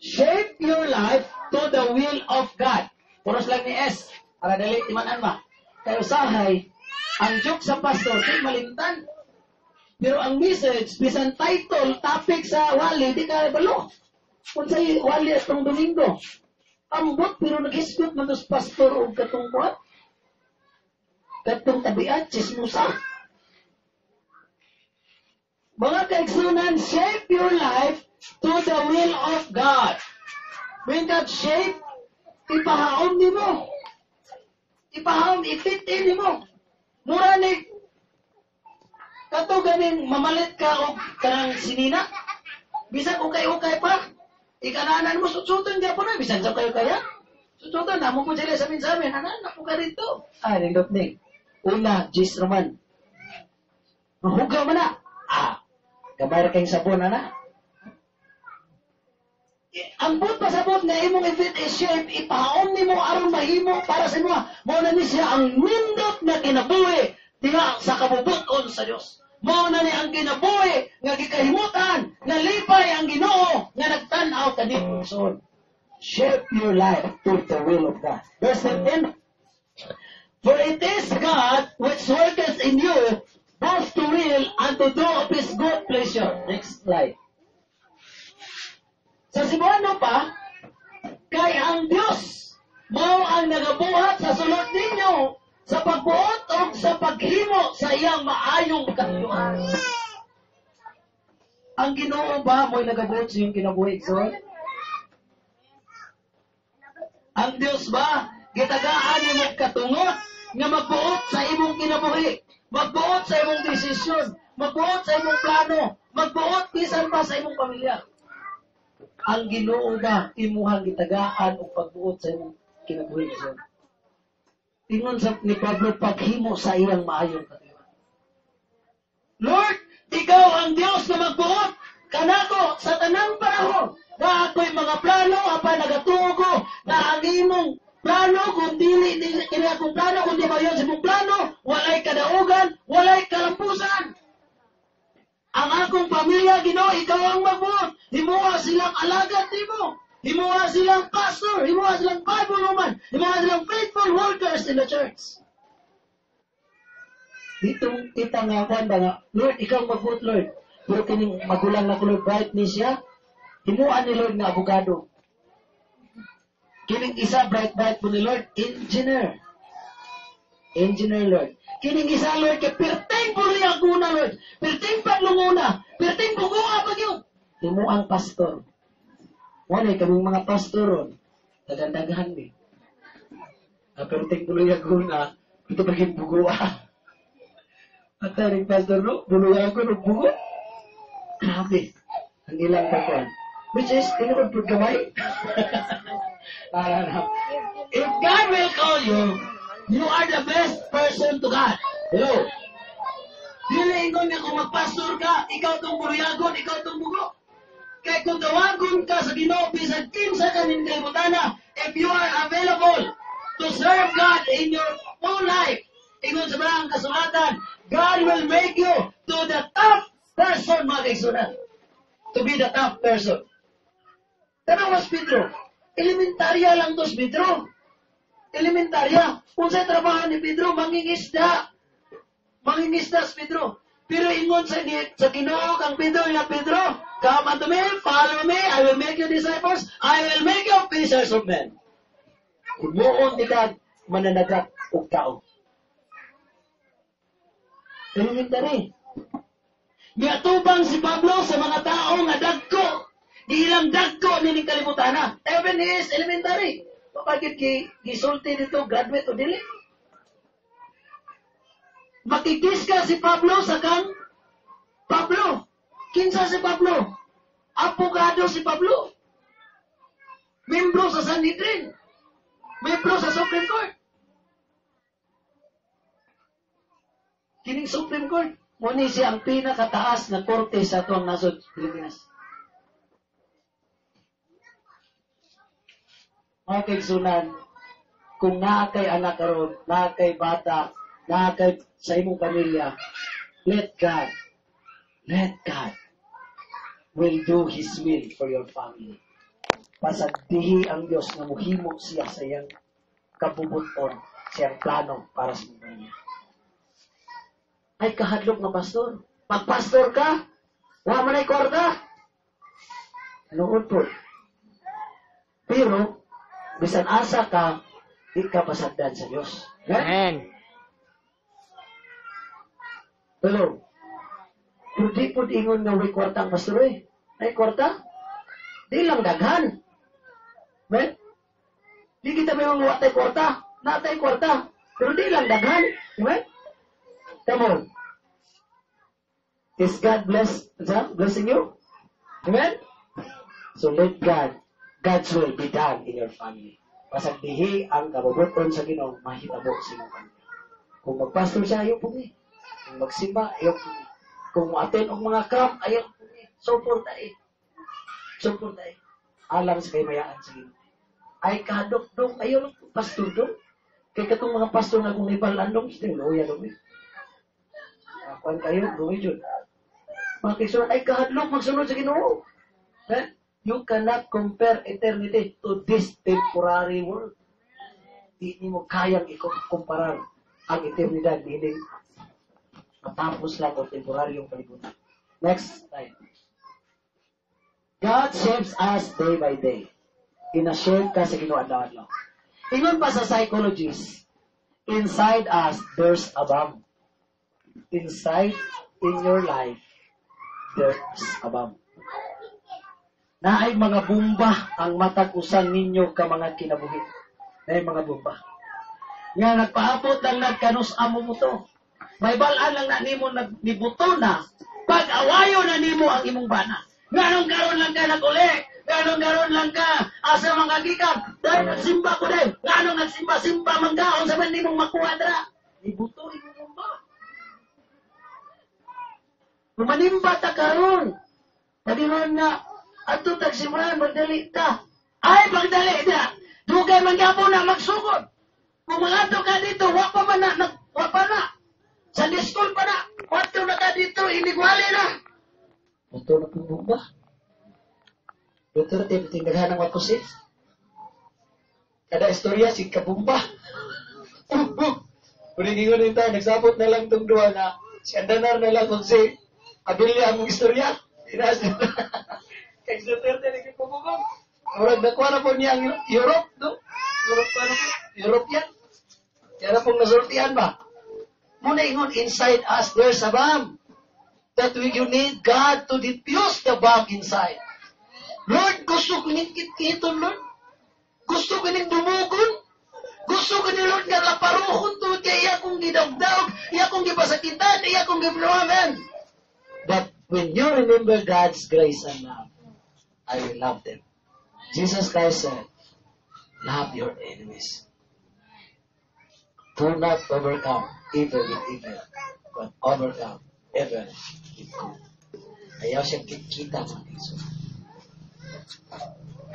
Shape your life to the will of God. Puros lang ni S. Para dali, timanan ba? Kaya usahay, ang joke sa pastor, kay malintan. Pero ang message, bisan title, topic sa wali, di ka balo. Kung sa'yo, wali atong Domingo. Ambot, pero nag-isgot man sa pastor o katong buhat. Katong tabiat, chismusa. Mga kaigsunan, shape your life to the will of God. When God shape, ipahaon ni mo. Ipahaon, ipitin ni mo. Mura ni, kato ganing mamalit ka o kanang sinina. Bisan ukay-ukay pa. Ikananan mo, sutsutan ka po na. Bisan sa kayo kaya. Sutsutan, namo po sila sa amin. Anak po ka rito. Nindot ni. Una, Jis Roman. Mahugaw mo na. Gamay kayong sabon na. Ang but pasabot na imong ifit shape, ipahaon ni mo aron mahimo para sa mga. Mao na ni siya ang nindot na kinabuhi diha sa kabubuton sa Dios. Mao na ni ang kinabuhi nga gikahimutan, nga lipay ang Ginoo nga nagtan-aw kanimo son. Shape your life to the will of God. Verse 10. For it is God which worketh in you both to will and to do of His good pleasure. Next slide. Sa Cebuano pa, kay ang Diyos mao ang nagabuhat sa sulod ninyo sa pagbuot o sa paghimo sa iyang maayong katuyuan. Ang Ginoo ba mo'y nagabuhat sa iyong kinabuhi, son? Ang Diyos ba gitagaan ni mo katungot nga magbuot sa imong kinabuhi, magbuot sa imong desisyon, magbuot sa imong plano, magbuot bisan pa sa imong pamilya. Ang Ginoo ba imuhang gitagaan o pagbuot sa imong kinabuhi, son? Tingon sa ni Pablo, paghimo sa iyang maayong katuyuan. Lord, ikaw ang Diyos na magbuot kanako sa tanang panahon. Na ako'y mga plano, apa nagatuo ko, na ang imong plano, kung dili kini akong plano, kung di mayon sa imong plano, walay kadaugan, walay kalampusan. Ang akong pamilya, Ginoo, ikaw ang magbuot. Himuha silang alagad nimo. Himuha silang pastor, himuha silang Bible woman, himuha silang faithful workers in the church. Dito kita nga nga, Lord, ikaw magbuot, Lord. Pero kining magulang na ko, Lord, bright ni siya, himuha ni Lord nga abogado. Kining isa, bright mo ni Lord, engineer. Engineer, Lord. Kining isa, Lord, kay perteng po niya guna, Lord. Perteng paglunguna. Perteng pugunga pag yun. Himuang pastor. Wala kaming mga pastoron. Dagandagahan ni. Perteng po niya guna. Ito baging buguwa. At taring pastor, no? Buluyan ko ng bugo. Grabe. Ang ilang kakuan. Which is, tinukod po kamay. If God will call you, you are the best person to God. Hello? Dili ingon nga kung magpastor ka, ikaw itong buluyagon, ikaw itong bugo. Kaya kung tawagon ka sa Ginoo, bisan kinsa ka nin kalimutana, if you are available to serve God in your whole life, ingon sa mga kasulatan, God will make you to the top person, mga kaigsunan. To be the top person. Tanong mas Pedro, elementarya lang to si Pedro. Elementarya. Kung sa trabaho ni Pedro, mangingisda. Mangingisda si Pedro. Pero ingon sa Ginoo kang Pedro nga Pedro, come unto me, follow me, I will make you disciples, I will make you fishers of men. Kumuon di ka mananagat og tao. Elementary. Miatubang si Pablo sa mga tao nga dagko. Di ilang dagko nining kalibutan na. Even he is elementary. Bakit gisulti dito, graduate o dili? Makikis ka si Pablo sa kang Pablo. Kinsa si Pablo? Abogado si Pablo. Membro sa Sanhedrin. Membro sa Supreme Court. Kining Supreme Court, muna siya ang pinakataas na korte sa tuwang nasod Pilipinas. Mga kaigsunan, kung nakay anak karon, nakay bata, nakay sa imong pamilya, let God will do His will for your family. Pasagdihi ang Diyos na muhimo siya sa iyang kabubuton, siyang plano para sa mga niya. Ay kahadlok na pastor. Magpastor ka, wala man ay kwarta. Noon po. Pero, bisan asa ka, di ka pasagdan sa Diyos. Amen. Pero, di po ingon nga may kwarta ang pastor eh. Ay kwarta? Di lang daghan. Men? Di kita may mga watay kwarta. Natay kwarta. Pero di lang daghan. Men? Come on. Is God blessing you? Amen? So let God's will be done in your family. Pasagdihi ang kabubuton sa Ginoo mahitabo sa imong pamilya. Kung magpastor siya, ayaw po ni. Kung magsimba, ayaw po ni. Kung ma-attend og mga camp, ayaw po ni. Support tayo. Alang sa kaymayaan sa Ginoo. Ay kadok-dok, ayaw lang po pastor dok. Kaya katong mga pastor na kung ipalandong, still, luya dok eh. Kuan kayo, gawin yun. Mga kaisunod, ay kahadlok magsunod sa Ginoo. You cannot compare eternity to this temporary world. Di mo kayang ikumparar ang eternidad. Hindi matapos lang o temporary yung kalibutan. Next slide. God shapes us day by day. Ina-shape ka sa Ginoo adlaw-adlaw. Ingon pa sa psychologists, inside us, there's a bomb. Inside in your life, there's a bomb. Naay mga bomba ang matag-usan ninyo ka mga kinabuhi. Naay mga bomba. Nga nagpaabot lang nagkanus-amo mo to. May balaan lang na nimo nagnibuto na. Pag-awayo na nimo ang imong bana. Nganong karon lang ka nag-uli? Nganong karon lang ka asa mga gikan? Dahil nagsimba ko dahil. Nganong nagsimba-simba manggaon sa man nimong makuwadra. Nibuto imong bomba. Manimba ta karon. Padinon na ato tagsimulan magdali ta. Ay magdali ta. Dugay man gyapon na magsugod. Kung mangadto ka dito, wa pa na. Sa school pa na. Wato na ka dito, inigwali na. Wato na kong bomba. Doktor, tindahan ng wapusit. Kada istorya, si kabumba. Kuningingon nito, nagsabot na lang itong duwa na si Andanar na lang kung si Abilia ang istorya. Tinas na. Kaya si Duterte, nagkipumugong. Murag nakuha na po niya ang Europe, no? European. Kaya na pong nasultihan ba? Muna ingon, inside us, there's a bomb. That you need God to diffuse the bomb inside. Lord, gusto ko ning kitkiton, Lord. Gusto ko ning dumugon. Gusto ko ni Lord nga laparuhon to kaya iya kong gidagdag, iya kong gipasakitan, iya kong gibluwagan. But when you remember God's grace and love, I will love them. Jesus Christ said, love your enemies. Do not overcome evil with evil, but overcome evil with good. Ayaw siyang kita mga Iso.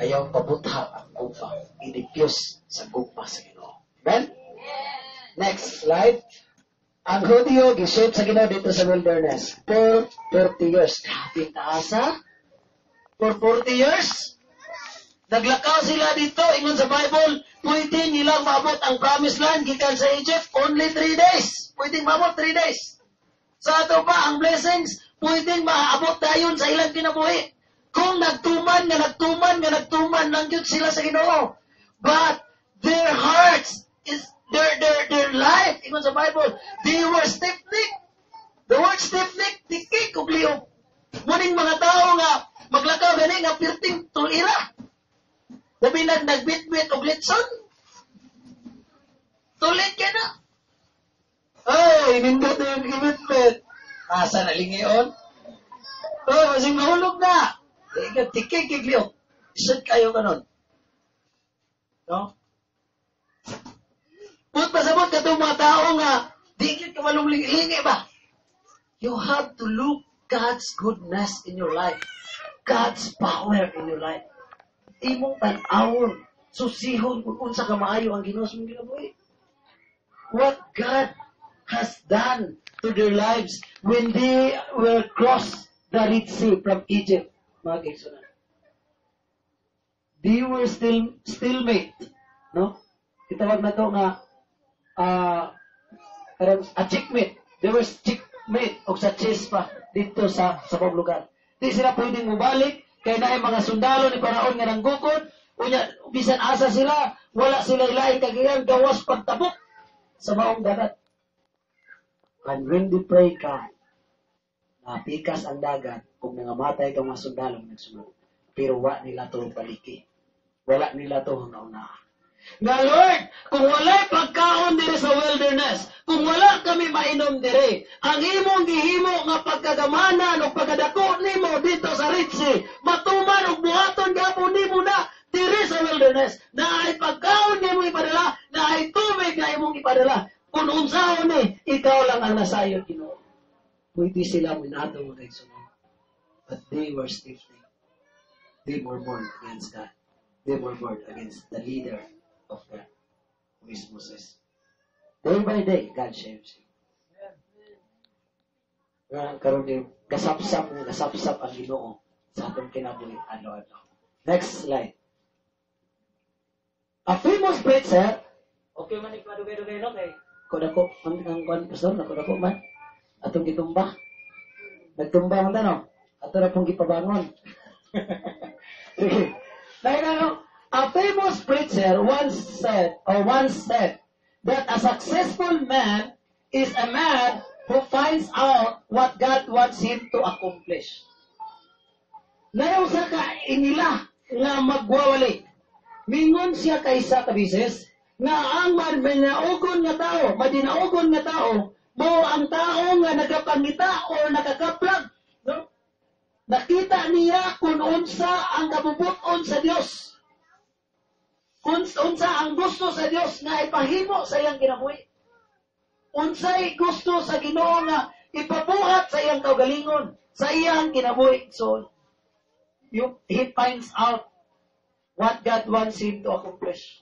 Ayaw pabutha ang gugma. I-diffuse sa gugma sa Ginoo. Amen? Next slide. Ang Hudyo, gishape sa Ginoo dito sa wilderness. For 40 years. Grabe taasa. For 40 years. Naglakaw sila dito. Ingon sa Bible, pwede nilang maabot ang promised land gikan sa Egypt. Only 3 days. Pwede maabot 3 days. Sa ato pa, ang blessings, pwedeng maaabot dayon sa ilang kinabuhi. Kung nagtuman lang yun sila sa Ginoo. But their hearts, their life, even sa Bible, they were stiff-necked. The word stiff-necked, tikik, ug liog. Muning mga tao nga, maglakaw gani nga pirting tulira. Labi nagbitbit og litson. Tulit ka na. Ay, nindot na yung gibitbit. Asa na lingiyon? Oh, masing mahulog na. Tikik, liog. Isod kayo kanon. No? Put pasabot ka itong mga tao nga, di ka malong lingi ba? You have to look God's goodness in your life. God's power in your life. Imong tan-awon, susihon kung unsa ka maayo ang Ginoo sa imong kinabuhi. What God has done to their lives when they were crossed the Red Sea from Egypt. Mga kaigsunan. They were still-mate. No? Itawag na to nga a chickmate. They were chickmate o sa chase pa dito sa lugar. Di sila pwedeng mubalik kay na mga sundalo ni Paraon nga nanggukod. Unya, bisan asa sila, wala sila ilaing kagayan gawas pagtabok sa maong dagat. And when they pray ka, napikas ang dagat kung nangamatay ka mga sundalo nagsunod. Pero wala nila to baliki. Wala nila to hanguna. Nga Lord, kung wala'y pagkaon dire sa wilderness, kung wala kami mainom dire, ang imong gihimo nga pagkagamanan o pagkadako nimo dito sa Red Sea, matuman o buhaton gapon nimo na dire sa wilderness, na ay pagkaon nimo ipadala, na ay tubig na imong ipadala. Kung unsaon ni, ikaw lang ang nasayon, Ginoo. Pwede sila minato mga kaigsunan. But they were stiff-necked. They were born against God. They were born against the leader of God, who is Moses. Day by day, God shapes him. Karon din, kasapsap ang Ginoo sa atong kinabuhi adlaw-adlaw. Next slide. A famous preacher, okay man ipadugay-dugay no kay kodako ang pastor na kodako man atong gitumba. Nagtumba man tano. Ato ra pong gipabangon. A famous preacher once said that a successful man is a man who finds out what God wants him to accomplish. Nayaw sa ka inila nga magwawali. Mingon siya kaysa kabises nga ang madinaogon nga tao, mo ang tao nga nagapangita o nakakaplag. No? Nakita niya kung unsa ang kabubuton sa Dios. Unsa ang gusto sa Dios nga ipahimo sa iyang kinabuhi. Unsay gusto sa Ginoo nga ipabuhat sa iyang kaugalingon, sa iyang kinabuhi. So, he finds out what God wants him to accomplish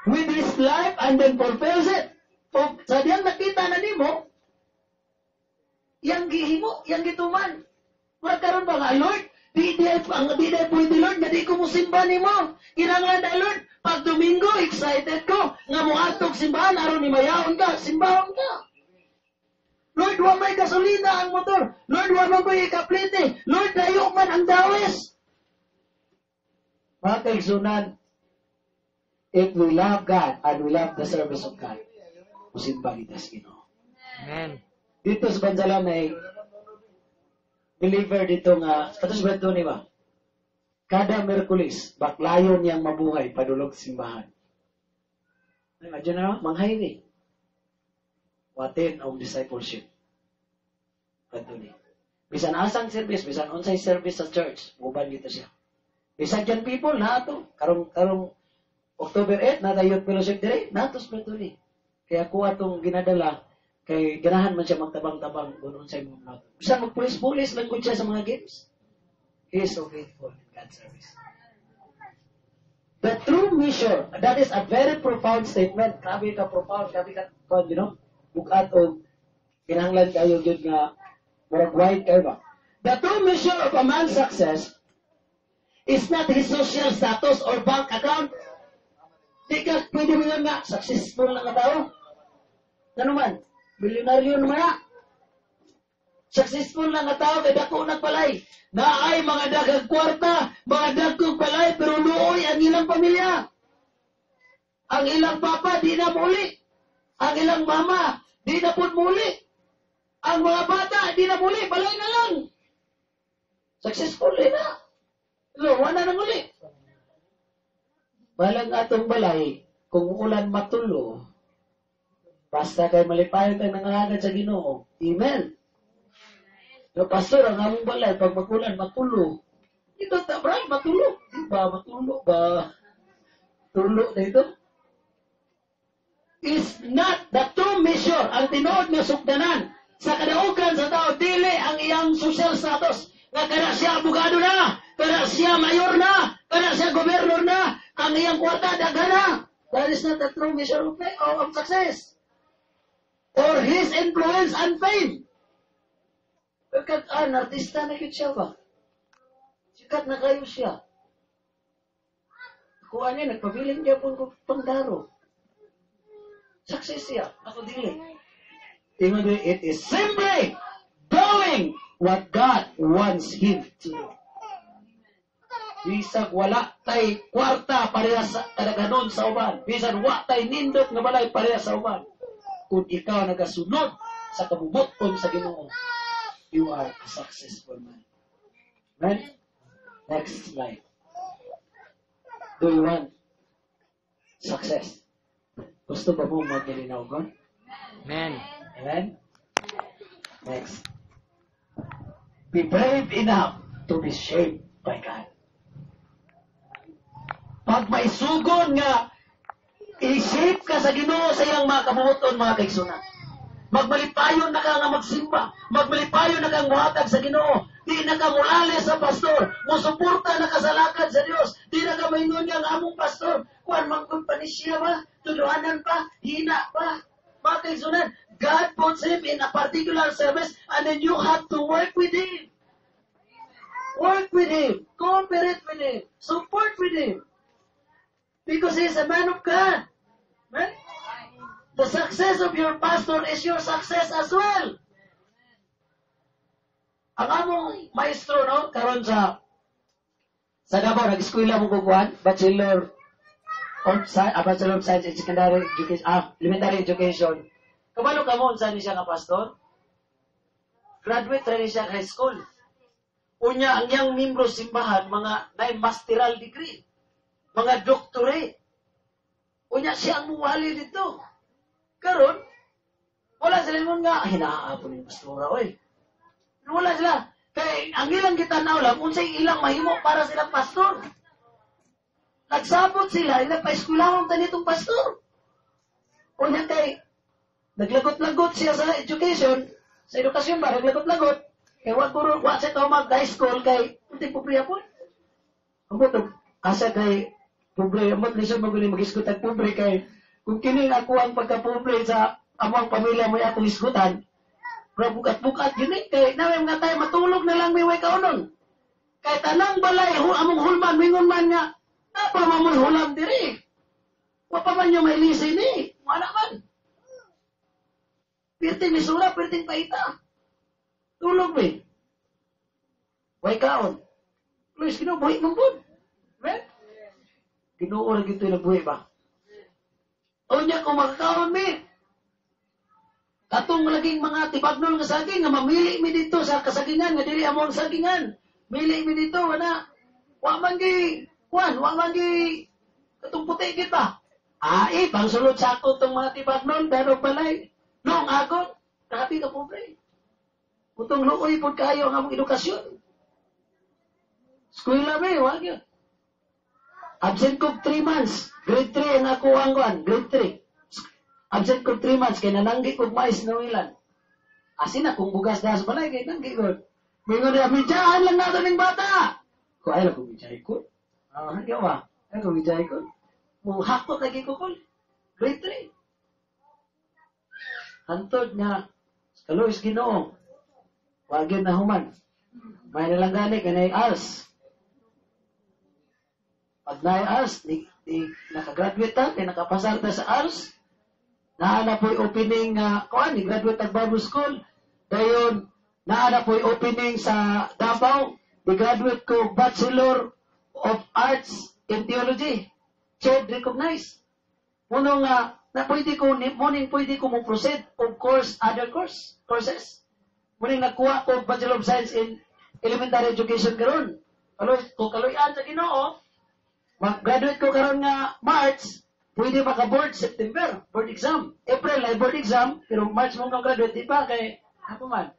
with his life and then fulfills it. O sa diyang nakita na nimo, yang gihimo, yang gituman. Magkaroon ba nga, Lord, di pwede, Lord, nga di ko musimba nimo. Kinanglan na, Lord, pag Domingo, excited ko, nga muhatog simbahan, aron ni mayaon ka, simbahon ka. Lord, wa may gasolina ang motor. Lord, wa may ikaplite. Lord, layo man ang dawes. Mga kaigsunan, if we love God and we love the service of God, musimba kita sa Ginoo. Amen. Dito sa Banzalan ay believer dito nga, katos ba ito ni ba? Kada Merkulis, baklayon niyang mabuhay, padulog simbahan. Imagine na, manghay ni. Watin ang discipleship. Ito ni. Bisan asang service, bisan onsay service sa church, muban dito siya. Bisan dyan people, na ito. Karong October 8, na tayo fellowship dire, natos ba ito ni. Kaya ko atong ginadala, kay ganahan man siya magtabang-tabang doon sa imong mouth. Bisan magpulis-pulis lang siya sa mga games. He is so faithful in God's service. The true mission, that is a very profound statement. Grabe ka profound, grabe ka, bukat o kinahanglan kayo yun nga, murag wide kayo ba? The true mission of a man's success is not his social status or bank account. Di ka, pwede mo nga, successful na nga tao. Ano man? Milyonaryo naman na. Successful na nga tao, kay dako nagbalay. Na ay mga daghang kwarta, mga dagkong balay, pero luoy ang ilang pamilya. Ang ilang papa, di na muli. Ang ilang mama, di na po muli. Ang mga bata, di na muli. Balay na lang. Successful na. Wala na muli. Balang atong balay, kung ulan matulo, basta kay malipayon tayo nangangagad sa Ginoo. Amen. No, pastor, ang among balay, pag magulan, matulo. Ito, tabray, matulo. Di ba, matulo ba? Tulo na ito. Is not the true measure. Ang tinuod nga sukdanan sa kadaugan sa tao, dili ang iyang social status. Nga kada siya abogado na, kada siya mayor na, kada siya gobernador na, ang iyang kwarta dagana. That is not the true measure of success. Or his influence and fame. Pagkat, artista na yun siya ba? Sikat na kayo siya. Kung ano, nagpabiling niya po kong pandaro. Success siya. Ako dili. It is simply doing what God wants him to do. Bisag wala tay kwarta pareha sa kadaganon sa uban. Bisag wala tay nindot nga balay pareha sa uban. Kung ikaw nagasunod sa kabubuton sa Ginoo, you are a successful man. Amen? Next slide. Do you want success? Gusto ba mo maglilinaw? Amen. Amen? Next. Be brave enough to be shaped by God. Pag may sugon nga, i-shape ka sa Ginoo sa iyang mga kabubuton, mga kaigsunan. Magmalipayon na ka nga magsimba. Magmalipayon na kang muhatag sa Ginoo. Di na ka mulali sa pastor. Musuporta na ka sa lakad sa Dios. Di na ka maingon nga among pastor. Kuan mangkon pa ni siya ba? Tuduanan pa? Hina pa? Mga kaigsunan, God puts him in a particular service and then you have to work with him. Work with him. Cooperate with him. Support with him. Because he is a man of God. Right? The success of your pastor is your success as well. Ang among maestro, no, karon sa Davao, nag-eskwela mo kukuhan, Bachelor of Science in Secondary Education, Elementary Education. Kabalo ka mo, saan siya nga pastor? Graduate rin siya high school. Unya, ang iyang membro simbahan, mga masteral degree, mga doctorate. Unya, siya ang muwali dito. Karon, wala sila mo nga, hinaapon yung pastora, oy. Wala sila. Kaya ang ilang gitanaw lang, unsay ilang mahimo para silang pastor. Nagsabot sila, nagpa-eskulahon ta nitong pastor. Unya kay, naglagot-lagot siya sa education, sa edukasyon ba, naglagot-lagot. Kaya wag siya ito mag-high school kay, hindi pobre po. Ang buto, asa kay, pobre, amot lisod maguling mag-iskutan pobre kay, kung kining ako ang pagka-pobre sa amang pamilya mo akong iskutan, pero bukat-bukat yun kay namin nga tayo matulog na lang may way kaunon. Kay tanang balay, among hulman, mingon man nga, napa mamoy hulam diri. Wapa man yung may lisi ni, wala man. Pirting misura, pirting paita. Tulog may. Way kaon. Luis, kinubuhi mong bud. Right? Kinuo na gito yung buhi ba? O niya kung makakaon mi. Katong laging mga tibagnol nga saging nga mamili mi dito sa kasagingan nga dili among sagingan. Mili mi dito wala. Wa man gi katong puti gid ba? Pangsulod sa ako tong mga tibagnol pero balay. Nung agon, nakati ka pobre. Utong luoy pud kayo ang among edukasyon. Eskwela mi, wag yun. Absent ko 3 months. Grade 3 ang ako angguan. Grade 3. Absent ko 3 months. Kaya nananggi ko mais na wilan. Asin na kung bugas na sa balay. Kaya nanggi ko. Mingon na, midyahan lang nato ng bata. Kung ayaw ko midyahan ko. Hanggang ba? Ayaw ko midyahan ko. Muhakot lagi ko ko. Grade 3. Hantod nga. Kaluis Ginoo. Wag yun na human. May nalang gani. Kanay ALS. Pag na-ALS, nakagraduate ta, kaya nakapasar ta sa ALS, nahanap po yung opening, graduate ng Bible School, dayon, Naana po'y opening sa Davao. I-graduate ko Bachelor of Arts in Theology. CHED recognized. Muno nga, na pwede ko, muning pwede ko mo proceed, of course, other courses. Muning nakuha ko Bachelor of Science in Elementary Education karon. Kaloyan sa Ginoo, mag-graduate ko karon nga March, pwede maka-board September, board exam. April ay board exam, pero March mo ka graduate, di ba? Kay, ako man.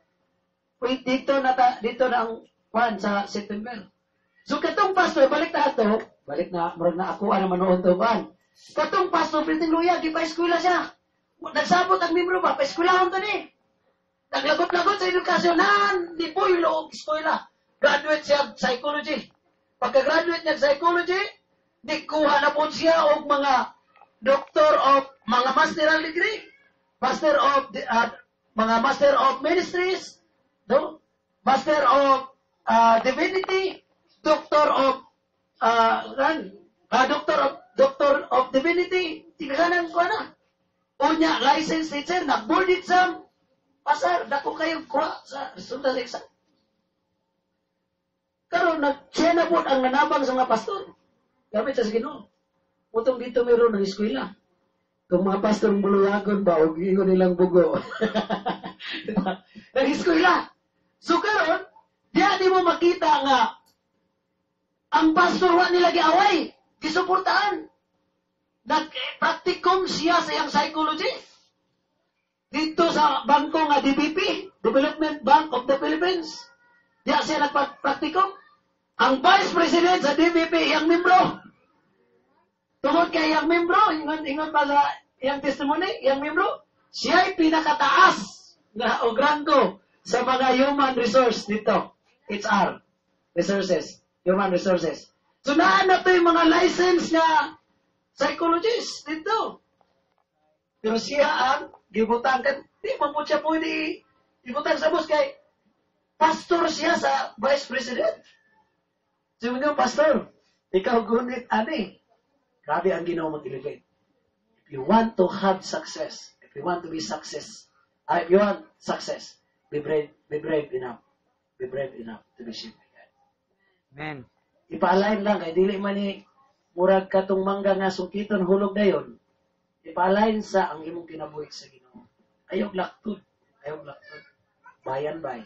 Pwede dito na ang sa September. So, katong pastor, balik na, murag na ako, ano manoon to, ban. Katong pastor, Priting Luya, gipa-eskwela siya. Nagsabot ang membro ba, pa-eskwelahon to ni. Naglagot-lagot sa edukasyonan, di po yung loob eskwela. Graduate siya psychology. Pagka-graduate niya psychology, di kuha na po siya og mga doctor of, mga masteral degree, mga master of ministries, no? Master of divinity, doctor of divinity, tigaganan ko na. Unya, licensed teacher, nag-board exam, pasar, dako kayo kuha sa resulta sa exam. Karon siya na po ang nanabang sa mga pastor. Gamit sa Ginoo. Utong dito mayroon ng eskwela. Kung mga pastor buluwagon ba, o ingon nilang bugo. Nag-eskwela. So karon, di mo makita nga ang pastor wa nila giaway, gisuportahan. Nag-practicum siya sa iyang psychology. Dito sa bangko nga DBP, Development Bank of the Philippines. Diya siya nagpracticum. Ang Vice President sa DBP, iyang membro. Tungod kay iyang membro, ingon pa sa iyang testimony, iyang membro, siya ay pinakataas na o granggo sa mga human resource dito. HR. Resources. Human resources. So, naanap to yung mga license na psychologist dito. Pero siya ang gibutang kan, di mo po siya pwede gibutang sa bus kay pastor siya sa Vice President. So, mga pastor, ikaw gunit, ani. Grabe ang Ginoo mong ilibig. If you want to have success, if you want to be success, if you want success, be brave enough. Be brave enough to be shaped by God. Amen. Ipaalain lang, kay dili man ni murag katong mangga nga sungkiton hulog dayon. Ipaalain sa ang imong kinabuhi sa Ginoo. Ayog laktod. By and by,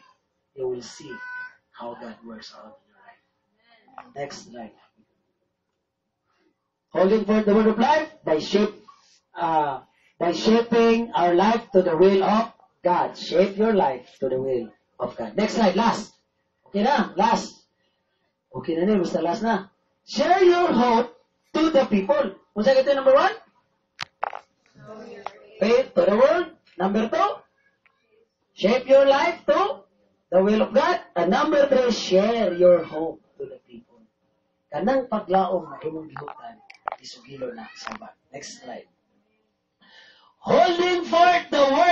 you will see how God works out in your life. Next slide. Holding for the word of life by shaping our life to the will of God. Shape your life to the will of God. Next slide, last. Okay na, last. Okay na basta last na. Share your hope to the people. Kung saan ito number 1? Faith to the world. Number 2? Shape your life to the will of God. And number 3, share your hope to the people. Kanang paglaom na imong gihutan, isugilo na sa Next slide. Holding forth the word